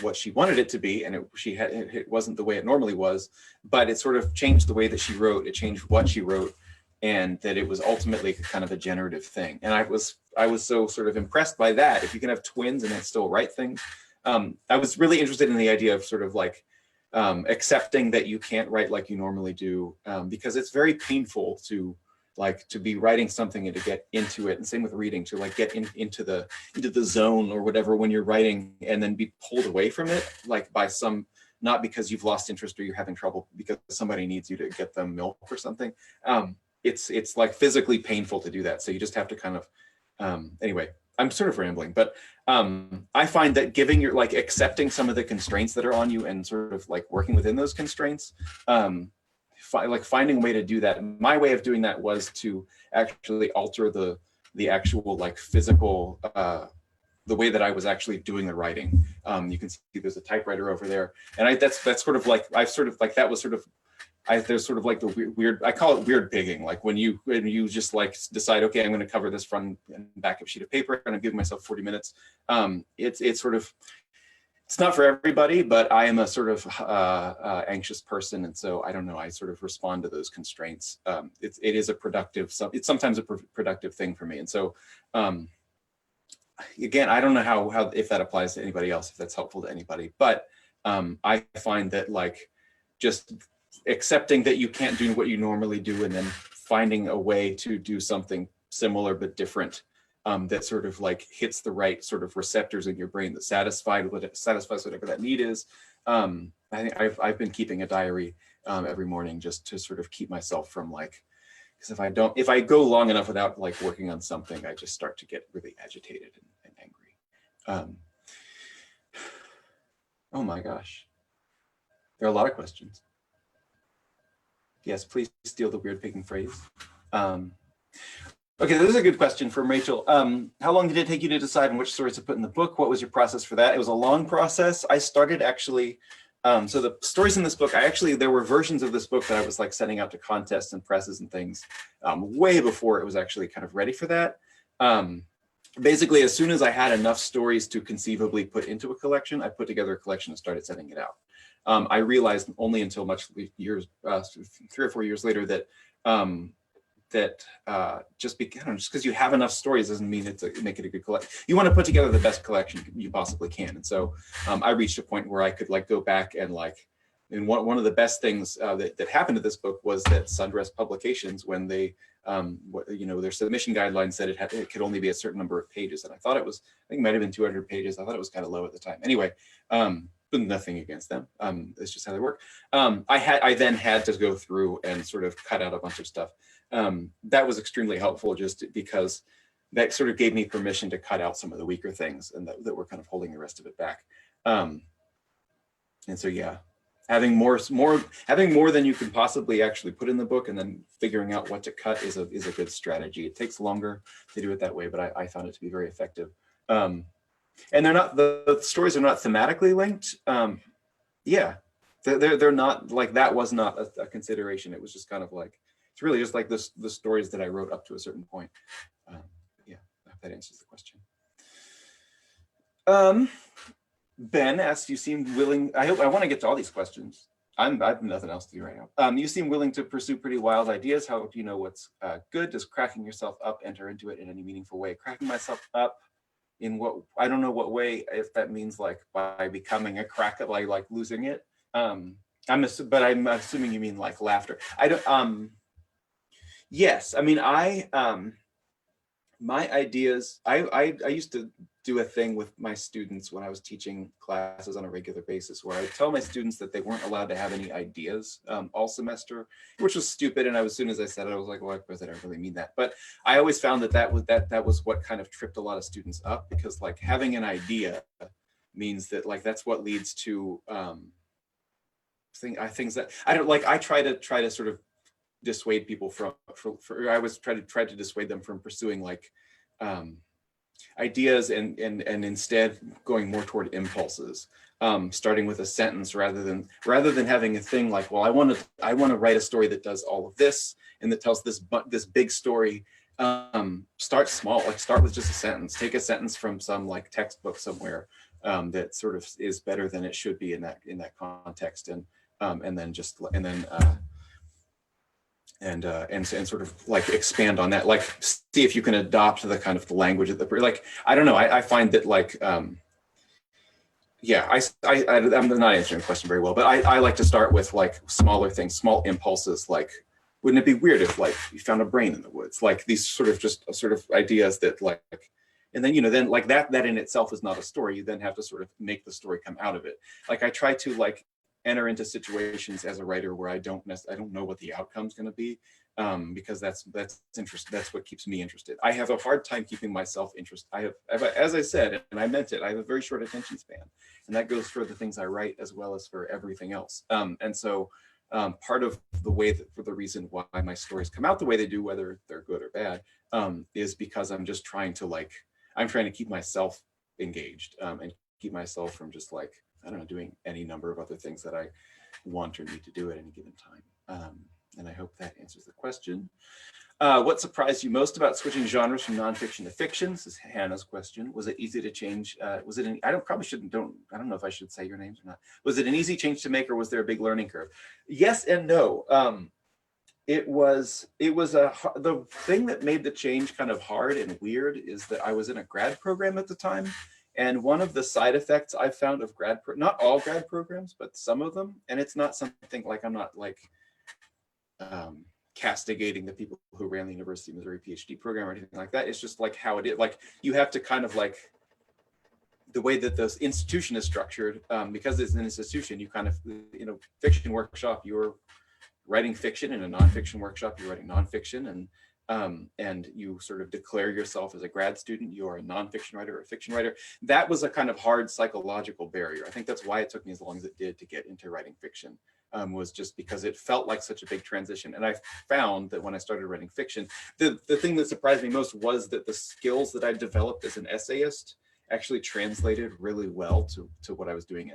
what she wanted it to be, and it wasn't the way it normally was, but it sort of changed the way that she wrote. It changed what she wrote, and that it was ultimately kind of a generative thing. And I was so sort of impressed by that. If you can have twins and then still write things, I was really interested in the idea of sort of accepting that you can't write like you normally do, because it's very painful to be writing something and to get into it, and same with reading, to get into the zone or whatever when you're writing, and then be pulled away from it, by not because you've lost interest or you're having trouble, because somebody needs you to get them milk or something. It's physically painful to do that. So you just have to kind of, anyway, I'm sort of rambling, but I find that accepting some of the constraints that are on you and sort of working within those constraints, finding a way to do that. My way of doing that was to actually alter the actual physical, the way that I was actually doing the writing. You can see there's a typewriter over there, and that's sort of that was sort of, there's sort of the weird, I call it weird pigging. When you just decide, okay, I'm going to cover this front and back of a sheet of paper, and I'm giving myself 40 minutes. It's sort of, it's not for everybody, but I am a sort of anxious person, and so I don't know. I sort of respond to those constraints. It is a productive. It's sometimes a productive thing for me, and so again, I don't know how if that applies to anybody else, if that's helpful to anybody, but I find that just accepting that you can't do what you normally do, and then finding a way to do something similar but different, that sort of hits the right sort of receptors in your brain that satisfies whatever that need is. I think I've been keeping a diary every morning just to sort of keep myself from because if I go long enough without working on something, I just start to get really agitated and angry. Oh my gosh, there are a lot of questions. Yes, please steal the weird picking phrase. Okay, this is a good question from Rachel. How long did it take you to decide on which stories to put in the book? What was your process for that? It was a long process. I started actually, so the stories in this book, there were versions of this book that I was sending out to contests and presses and things way before it was actually kind of ready for that. Basically, as soon as I had enough stories to conceivably put into a collection, I put together a collection and started sending it out. I realized only until 3 or 4 years later that just because you have enough stories doesn't mean make it a good collection. You want to put together the best collection you possibly can. And so I reached a point where I could go back and and one of the best things that happened to this book was that Sundress Publications, when they their submission guidelines said it could only be a certain number of pages, and I think it might have been 200 pages. I thought it was kind of low at the time. Anyway, but nothing against them. It's just how they work. I then had to go through and sort of cut out a bunch of stuff. That was extremely helpful, just because that sort of gave me permission to cut out some of the weaker things and that were kind of holding the rest of it back. And so, yeah, having more than you can possibly actually put in the book, and then figuring out what to cut is a good strategy. It takes longer to do it that way, but I found it to be very effective. And the stories are not thematically linked. Yeah, they're not that was not a consideration. It was just kind of it's really just the stories that I wrote up to a certain point. Yeah, I hope that answers the question. Ben asked, you seemed willing. I want to get to all these questions. I've nothing else to do right now. You seem willing to pursue pretty wild ideas. How do you know what's good? Does cracking yourself up enter into it in any meaningful way? Cracking myself up in what, I don't know what way, if that means like by becoming a crack up, like losing it. But I'm assuming you mean like laughter. I don't. Yes, I mean my ideas. I used to do a thing with my students when I was teaching classes on a regular basis where I tell my students that they weren't allowed to have any ideas all semester, which was stupid. And as soon as I said it, I was like, well, I don't really mean that. But I always found that was what kind of tripped a lot of students up, because like having an idea means that like that's what leads to things that I don't like. I try to sort of dissuade people from I was try to dissuade them from pursuing like ideas and instead going more toward impulses, starting with a sentence rather than having a thing like, well, I want to write a story that does all of this and that tells this big story. Start small, like start with just a sentence. Take a sentence from some like textbook somewhere that sort of is better than it should be in that context, and sort of like expand on that, like see if you can adopt the kind of the language of the, like, I don't know, I find that like yeah, I'm not answering the question very well, but I like to start with like smaller things, small impulses. Like, wouldn't it be weird if like you found a brain in the woods? Like these sort of ideas that like, and then, then like that in itself is not a story. You then have to sort of make the story come out of it. Like I try to like enter into situations as a writer where I don't know what the outcome's going to be, because that's interesting. That's what keeps me interested. I have a hard time keeping myself interested. I have, as I said, and I meant it, I have a very short attention span, and that goes for the things I write as well as for everything else. And so part of the reason why my stories come out the way they do, whether they're good or bad, is because I'm just trying to keep myself engaged, and keep myself from just like, I don't know, doing any number of other things that I want or need to do at any given time. And I hope that answers the question. What surprised you most about switching genres from nonfiction to fiction? This is Hannah's question. Was it easy to change? Was it I don't know if I should say your names or not. Was it an easy change to make, or was there a big learning curve? Yes and no. The thing that made the change kind of hard and weird is that I was in a grad program at the time. And one of the side effects I found of not all grad programs, but some of them, and it's not something like, I'm not like castigating the people who ran the University of Missouri PhD program or anything like that. It's just like how it is. Like you have to kind of like, the way that this institution is structured, because it's an institution, you kind of, fiction workshop, you're writing fiction, in a nonfiction workshop, you're writing nonfiction, and you sort of declare yourself as a grad student, you are a nonfiction writer or a fiction writer. That was a kind of hard psychological barrier. I think that's why it took me as long as it did to get into writing fiction, was just because it felt like such a big transition. And I found that when I started writing fiction, the thing that surprised me most was that the skills that I developed as an essayist actually translated really well to what I was doing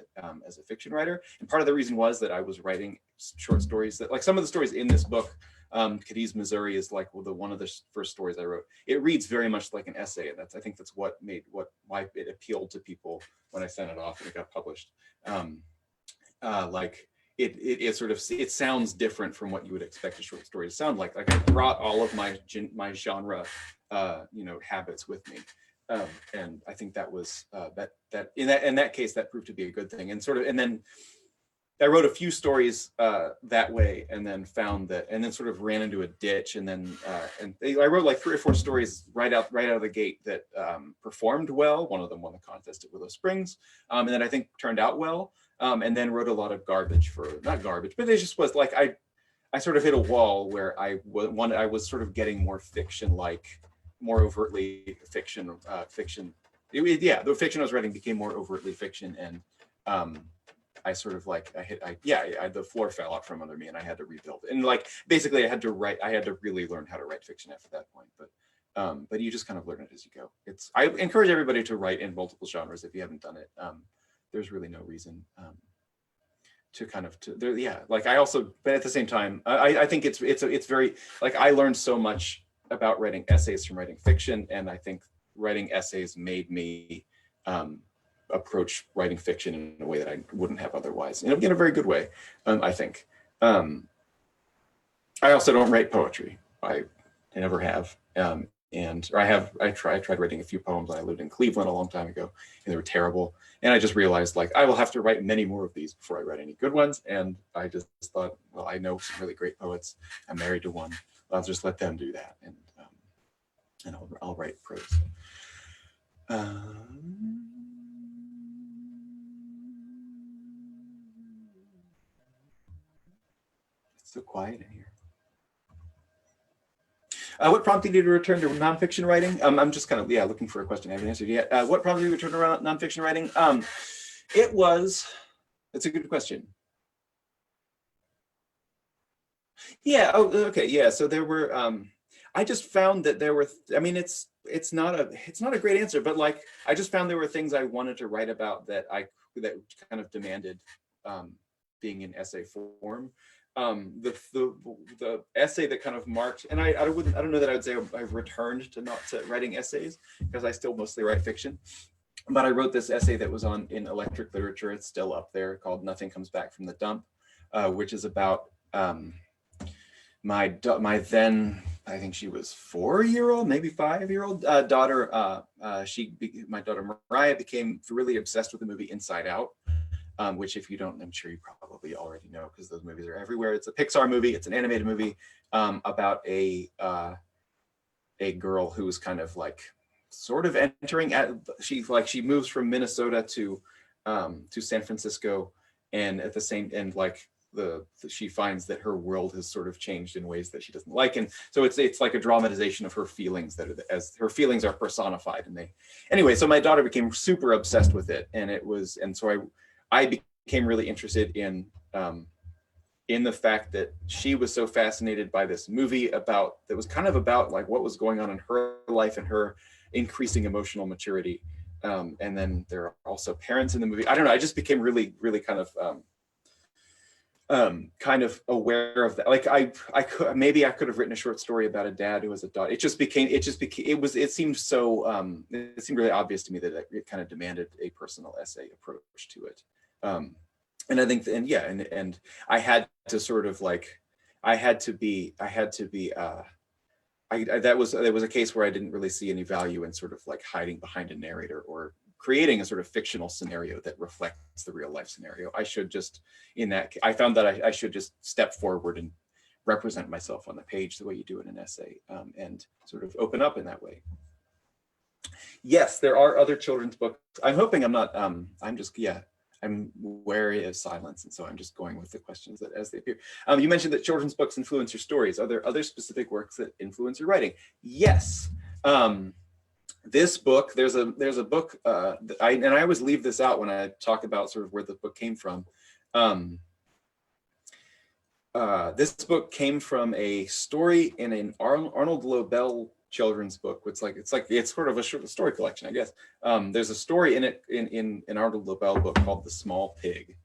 as a fiction writer. And part of the reason was that I was writing short stories that, like some of the stories in this book, Cadiz, Missouri is like one of the first stories I wrote. It reads very much like an essay, and I think that's why it appealed to people when I sent it off and it got published. Like it sounds different from what you would expect a short story to sound like. Like I brought all of my genre habits with me. And I think that was in that case that proved to be a good thing. And then I wrote a few stories that way, and then found that, and then sort of ran into a ditch, and then I wrote like 3 or 4 stories right out of the gate that performed well. One of them won the contest at Willow Springs, and then I think turned out well. And then wrote a lot of garbage not garbage, but it just was like I sort of hit a wall where I was sort of getting more fiction-like, more overtly fiction. The fiction I was writing became more overtly fiction, and I sort of like the floor fell out from under me, and I had to rebuild. And like basically, I had to really learn how to write fiction after that point. But you just kind of learn it as you go. I encourage everybody to write in multiple genres if you haven't done it. There's really no reason like I also, but at the same time, I think it's very, like I learned so much about writing essays from writing fiction, and I think writing essays made me approach writing fiction in a way that I wouldn't have otherwise, in a very good way, I think. I also don't write poetry. I never have. I tried writing a few poems. I lived in Cleveland a long time ago, and they were terrible. And I just realized, like, I will have to write many more of these before I write any good ones. And I just thought, well, I know some really great poets. I'm married to one. I'll just let them do that, and I'll write prose. It's so quiet in here. What prompted you to return to nonfiction writing? I'm just kind of, looking for a question I haven't answered yet. What prompted you to return to nonfiction writing? It's a good question. Yeah, oh, okay, yeah, so there were, I just found that there were, I mean, it's not a great answer, but like, I just found there were things I wanted to write about that kind of demanded being in essay form. The essay that kind of marked, and I don't know that I would say I've returned to writing essays, because I still mostly write fiction, but I wrote this essay that was in electric literature. It's still up there, called "Nothing Comes Back from the Dump," which is about my then, I think she was 4-year-old, maybe 5-year-old daughter. My daughter Mariah became really obsessed with the movie Inside Out. Which, if you don't, I'm sure you probably already know, because those movies are everywhere. It's a Pixar movie. It's an animated movie about a girl who is kind of like sort of entering she moves from Minnesota to San Francisco, and at the same end, like she finds that her world has sort of changed in ways that she doesn't like, and so it's like a dramatization of her feelings as her feelings are personified. And so my daughter became super obsessed with it, and so I became really interested in the fact that she was so fascinated by this movie that was kind of about like what was going on in her life and her increasing emotional maturity. And then there are also parents in the movie. I don't know. I just became really, really kind of aware of that. Like I could have written a short story about a dad who has a daughter. It seemed really obvious to me that it kind of demanded a personal essay approach to it. And I think, and I had to sort of like, there was a case where I didn't really see any value in sort of like hiding behind a narrator or creating a sort of fictional scenario that reflects the real life scenario. I found that I should just step forward and represent myself on the page the way you do in an essay, and sort of open up in that way. Yes, there are other children's books. I'm hoping I'm not, I'm wary of silence, and so I'm just going with the questions as they appear. You mentioned that children's books influence your stories. Are there other specific works that influence your writing? Yes. This book, there's a book, and I always leave this out when I talk about sort of where the book came from. This book came from a story in an Arnold Lobel children's book. It's sort of a short story collection, I guess. There's a story in it in an Arnold Lobel book called The Small Pig.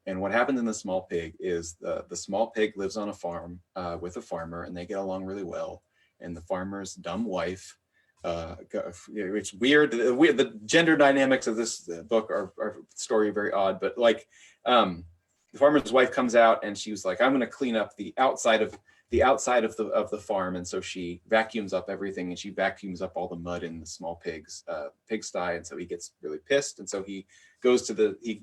And what happens in The Small Pig is the small pig lives on a farm with a farmer, and they get along really well. And the farmer's dumb wife, it's weird. The gender dynamics of this book are story very odd, but like the farmer's wife comes out and she was like, I'm going to clean up the outside of the farm, and so she vacuums up everything, and she vacuums up all the mud in the small pig's pigsty, and so he gets really pissed, and so he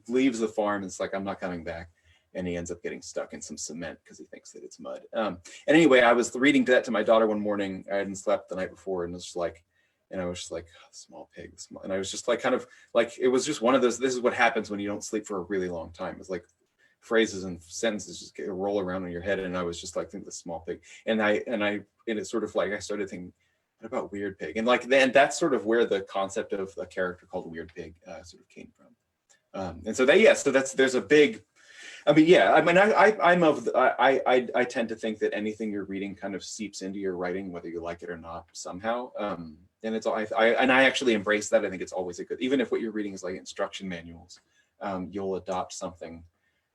leaves the farm, and it's like, I'm not coming back, and he ends up getting stuck in some cement because he thinks that it's mud. And anyway, I was reading that to my daughter one morning. I hadn't slept the night before, and I was just like, oh, small pig, and I was just like, kind of like, it was just one of those, this is what happens when you don't sleep for a really long time. It's like phrases and sentences just roll around in your head, and I was just like, think the small pig, and it's sort of like, I started thinking, what about Weird Pig? And like, then that's sort of where the concept of a character called Weird Pig sort of came from. And so there's a big, I tend to think that anything you're reading kind of seeps into your writing, whether you like it or not, somehow. And it's all, I actually embrace that. I think it's always even if what you're reading is like instruction manuals, you'll adopt something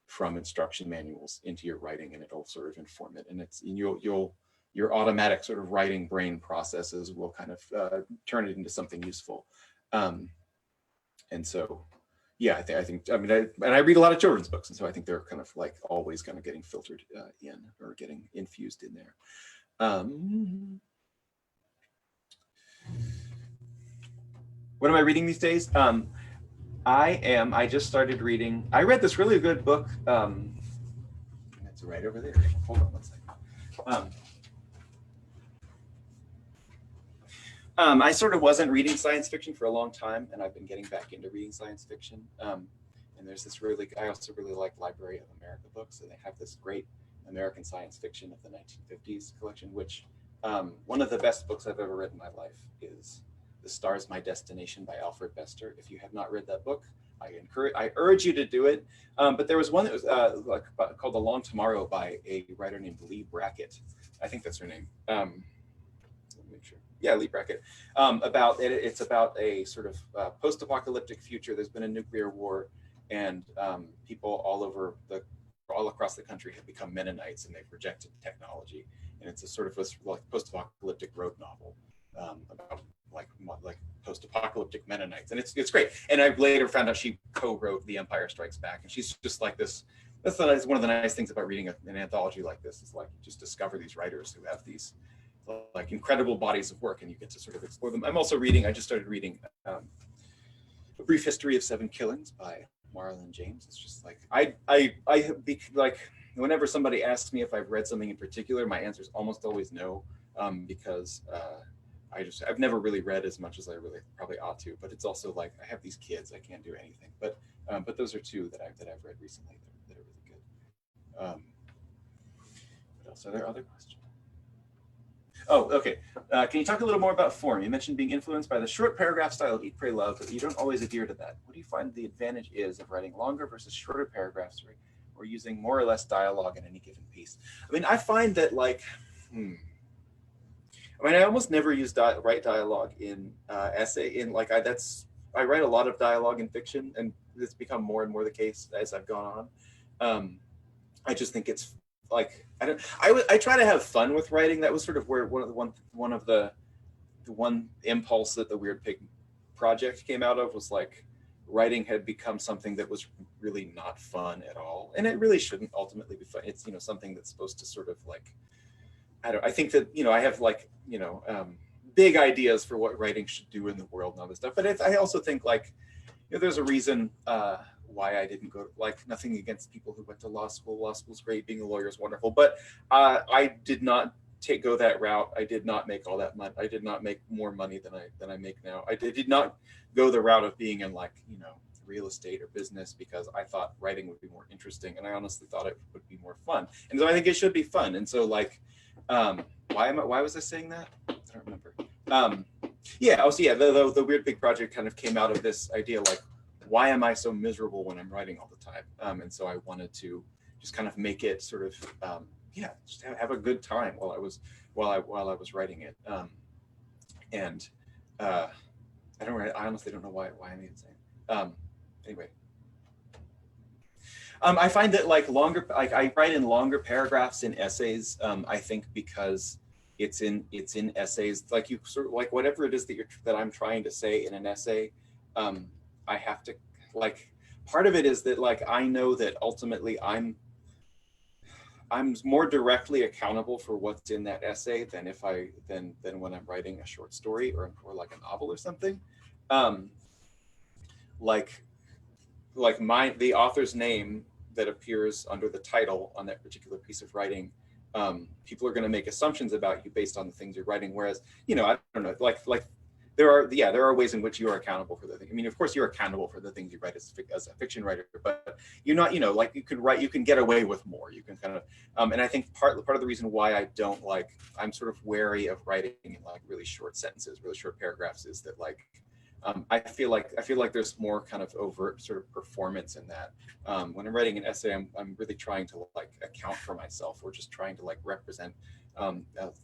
from instruction manuals into your writing, and it'll sort of inform it. And your automatic sort of writing brain processes will kind of turn it into something useful. And so, yeah, I mean, I read a lot of children's books, and so I think they're kind of like always kind of getting filtered in or getting infused in there. What am I reading these days? I just started reading, I read this really good book. It's right over there. Hold on one second. I sort of wasn't reading science fiction for a long time, and I've been getting back into reading science fiction. And there's this I also really like Library of America books, and they have this great American science fiction of the 1950s collection, which one of the best books I've ever read in my life is The Star's My Destination by Alfred Bester. If you have not read that book, I urge you to do it. But there was one that was called The Long Tomorrow by a writer named Lee Brackett. I think that's her name. Let me make sure. Yeah, Lee Brackett. It's about a sort of post-apocalyptic future. There's been a nuclear war, and people all across the country have become Mennonites, and they've rejected technology. And it's a sort of like post-apocalyptic road novel about like post-apocalyptic Mennonites, and it's great. And I later found out she co-wrote The Empire Strikes Back, and she's just like this. That's one of the nice things about reading an anthology like this, is like you just discover these writers who have these like incredible bodies of work, and you get to sort of explore them. I just started reading A Brief History of Seven Killings by Marlon James. It's just like like whenever somebody asks me if I've read something in particular, my answer is almost always no, because I've never really read as much as I really probably ought to. But it's also like I have these kids, I can't do anything. But those are two that I've read recently that are really good. What else? Are there other questions? Oh, okay. Can you talk a little more about form? You mentioned being influenced by the short paragraph style of Eat, Pray, Love, but you don't always adhere to that. What do you find the advantage is of writing longer versus shorter paragraphs, or using more or less dialogue in any given piece? I mean, I find that I almost never write dialogue in essay. I write a lot of dialogue in fiction, and it's become more and more the case as I've gone on. I just think it's like I try to have fun with writing. That was sort of where the one impulse that the Weird Pig project came out of, was like writing had become something that was really not fun at all, and it really shouldn't ultimately be fun. It's something that's supposed to sort of like I think that I have big ideas for what writing should do in the world and all this stuff, but I also think there's a reason why I didn't go, nothing against people who went to law school. Law school's great, being a lawyer is wonderful, but I did not go that route. I did not make all that money. I did not make more money than I make now. I did not go the route of being in real estate or business, because I thought writing would be more interesting, and I honestly thought it would be more fun. And so I think it should be fun. And so why was I saying that? I don't remember. The Weird Pig project kind of came out of this idea, why am I so miserable when I'm writing all the time? And so I wanted to just kind of make it sort of just have a good time while I was writing it. I honestly don't know why I made it say. Anyway. I find that I write in longer paragraphs in essays. I think because it's in essays, you sort of whatever it is that I'm trying to say in an essay, I have to part of it is that I know that ultimately I'm more directly accountable for what's in that essay than than when I'm writing a short story or a novel or something. The author's name that appears under the title on that particular piece of writing, people are going to make assumptions about you based on the things you're writing. Whereas, I don't know, there are ways in which you are accountable for the thing. I mean, of course, you're accountable for the things you write as a fiction writer, but you're not, you can get away with more. You can kind of, and I think part of the reason why I don't I'm sort of wary of writing in really short sentences, really short paragraphs, is that I feel like there's more kind of overt sort of performance in that. When I'm writing an essay, I'm really trying to account for myself, or just trying to represent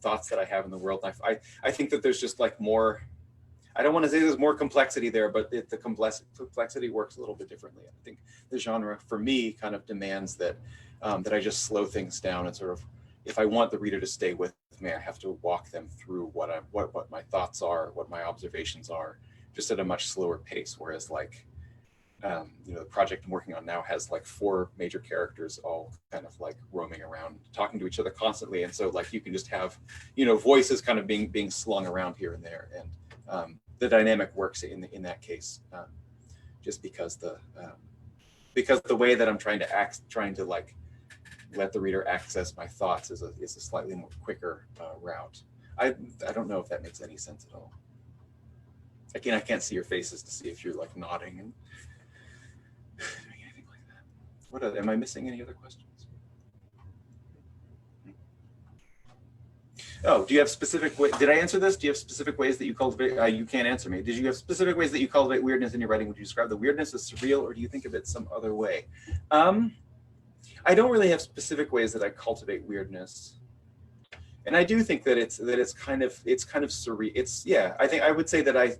thoughts that I have in the world. I think that there's just more. I don't want to say there's more complexity there, but the complexity works a little bit differently. I think the genre, for me, kind of demands that I just slow things down, and sort of, if I want the reader to stay with me, I have to walk them through what my thoughts are, what my observations are, just at a much slower pace. Whereas the project I'm working on now has like 4 major characters all kind of like roaming around, talking to each other constantly. And so like you can just have, voices kind of being slung around here and there. And the dynamic works in that case, just because the way that I'm trying to like let the reader access my thoughts is a slightly more quicker route. I don't know if that makes any sense at all. Again, I can't see your faces to see if you're like nodding and doing anything like that. Am I missing any other questions? Oh, do you have specific way? Did I answer this? Do you have specific ways that you cultivate? You can't answer me. Did you have specific ways that you cultivate weirdness in your writing? Would you describe the weirdness as surreal, or do you think of it some other way? I don't really have specific ways that I cultivate weirdness, and I do think that it's kind of surreal. I think I would say that I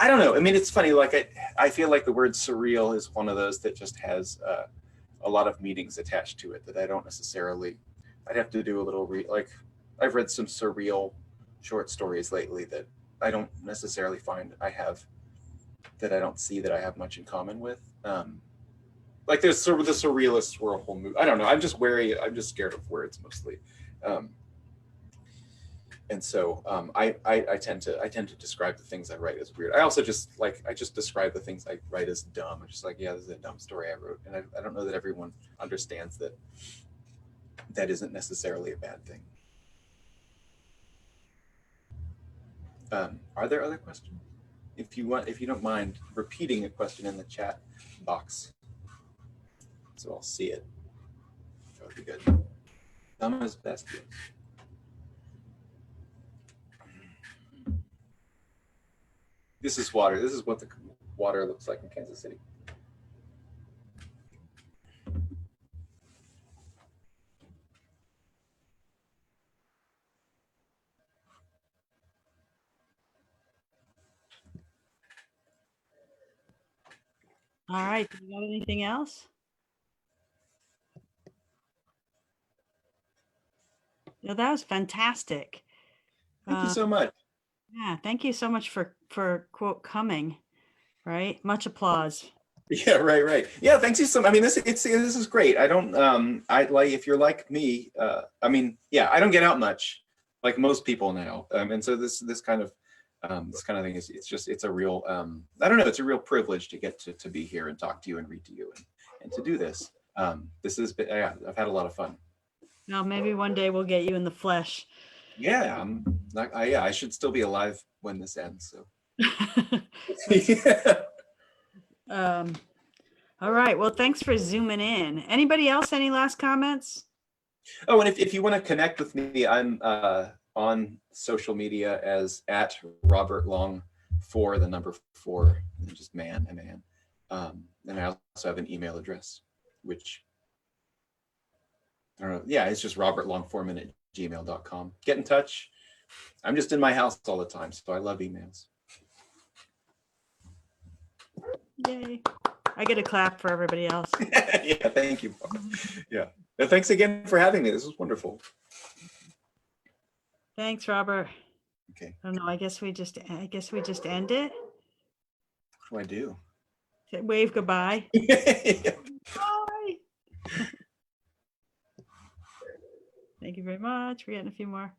don't know. I mean, it's funny. Like I feel like the word surreal is one of those that just has a lot of meanings attached to it that I don't necessarily. I'd have to do a little like. I've read some surreal short stories lately that I don't necessarily find I don't see that I have much in common with. Like there's the surrealists were a whole movie. I don't know. I'm just scared of words mostly. And so I tend to describe the things I write as weird. I also just describe the things I write as dumb. I'm just like, yeah, this is a dumb story I wrote. And I don't know that everyone understands that isn't necessarily a bad thing. Are there other questions? If you don't mind repeating a question in the chat box, so I'll see it. That would be good. Dumb is best. This is water. This is what the water looks like in Kansas City. All right. Do you got anything else? No, that was fantastic. Thank you so much. Yeah, thank you so much for quote coming. Right, much applause. Yeah, right. Yeah, thanks you so much. I mean, this is great. I don't I like, if you're like me, I mean, yeah, I don't get out much like most people now, and so this kind of thing is it's a real I don't know, it's a real privilege to get to be here and talk to you and read to you and to do this. This has been, yeah, I've had a lot of fun. Now maybe one day we'll get you in the flesh. Yeah, I should still be alive when this ends. So. Yeah. All right. Well, thanks for zooming in. Anybody else? Any last comments? Oh, and if you want to connect with me, I'm on social media as @RobertLong4, the number 4, and just man. And I also have an email address, which I don't know. Yeah, it's just robertlongforeman@gmail.com. Get in touch. I'm just in my house all the time, so I love emails. Yay. I get a clap for everybody else. Yeah, thank you. Yeah. And thanks again for having me. This was wonderful. Thanks, Robert. Okay. I don't know. I guess we just end it. What do I do? Wave goodbye. Yeah. Bye. Thank you very much. We're getting a few more.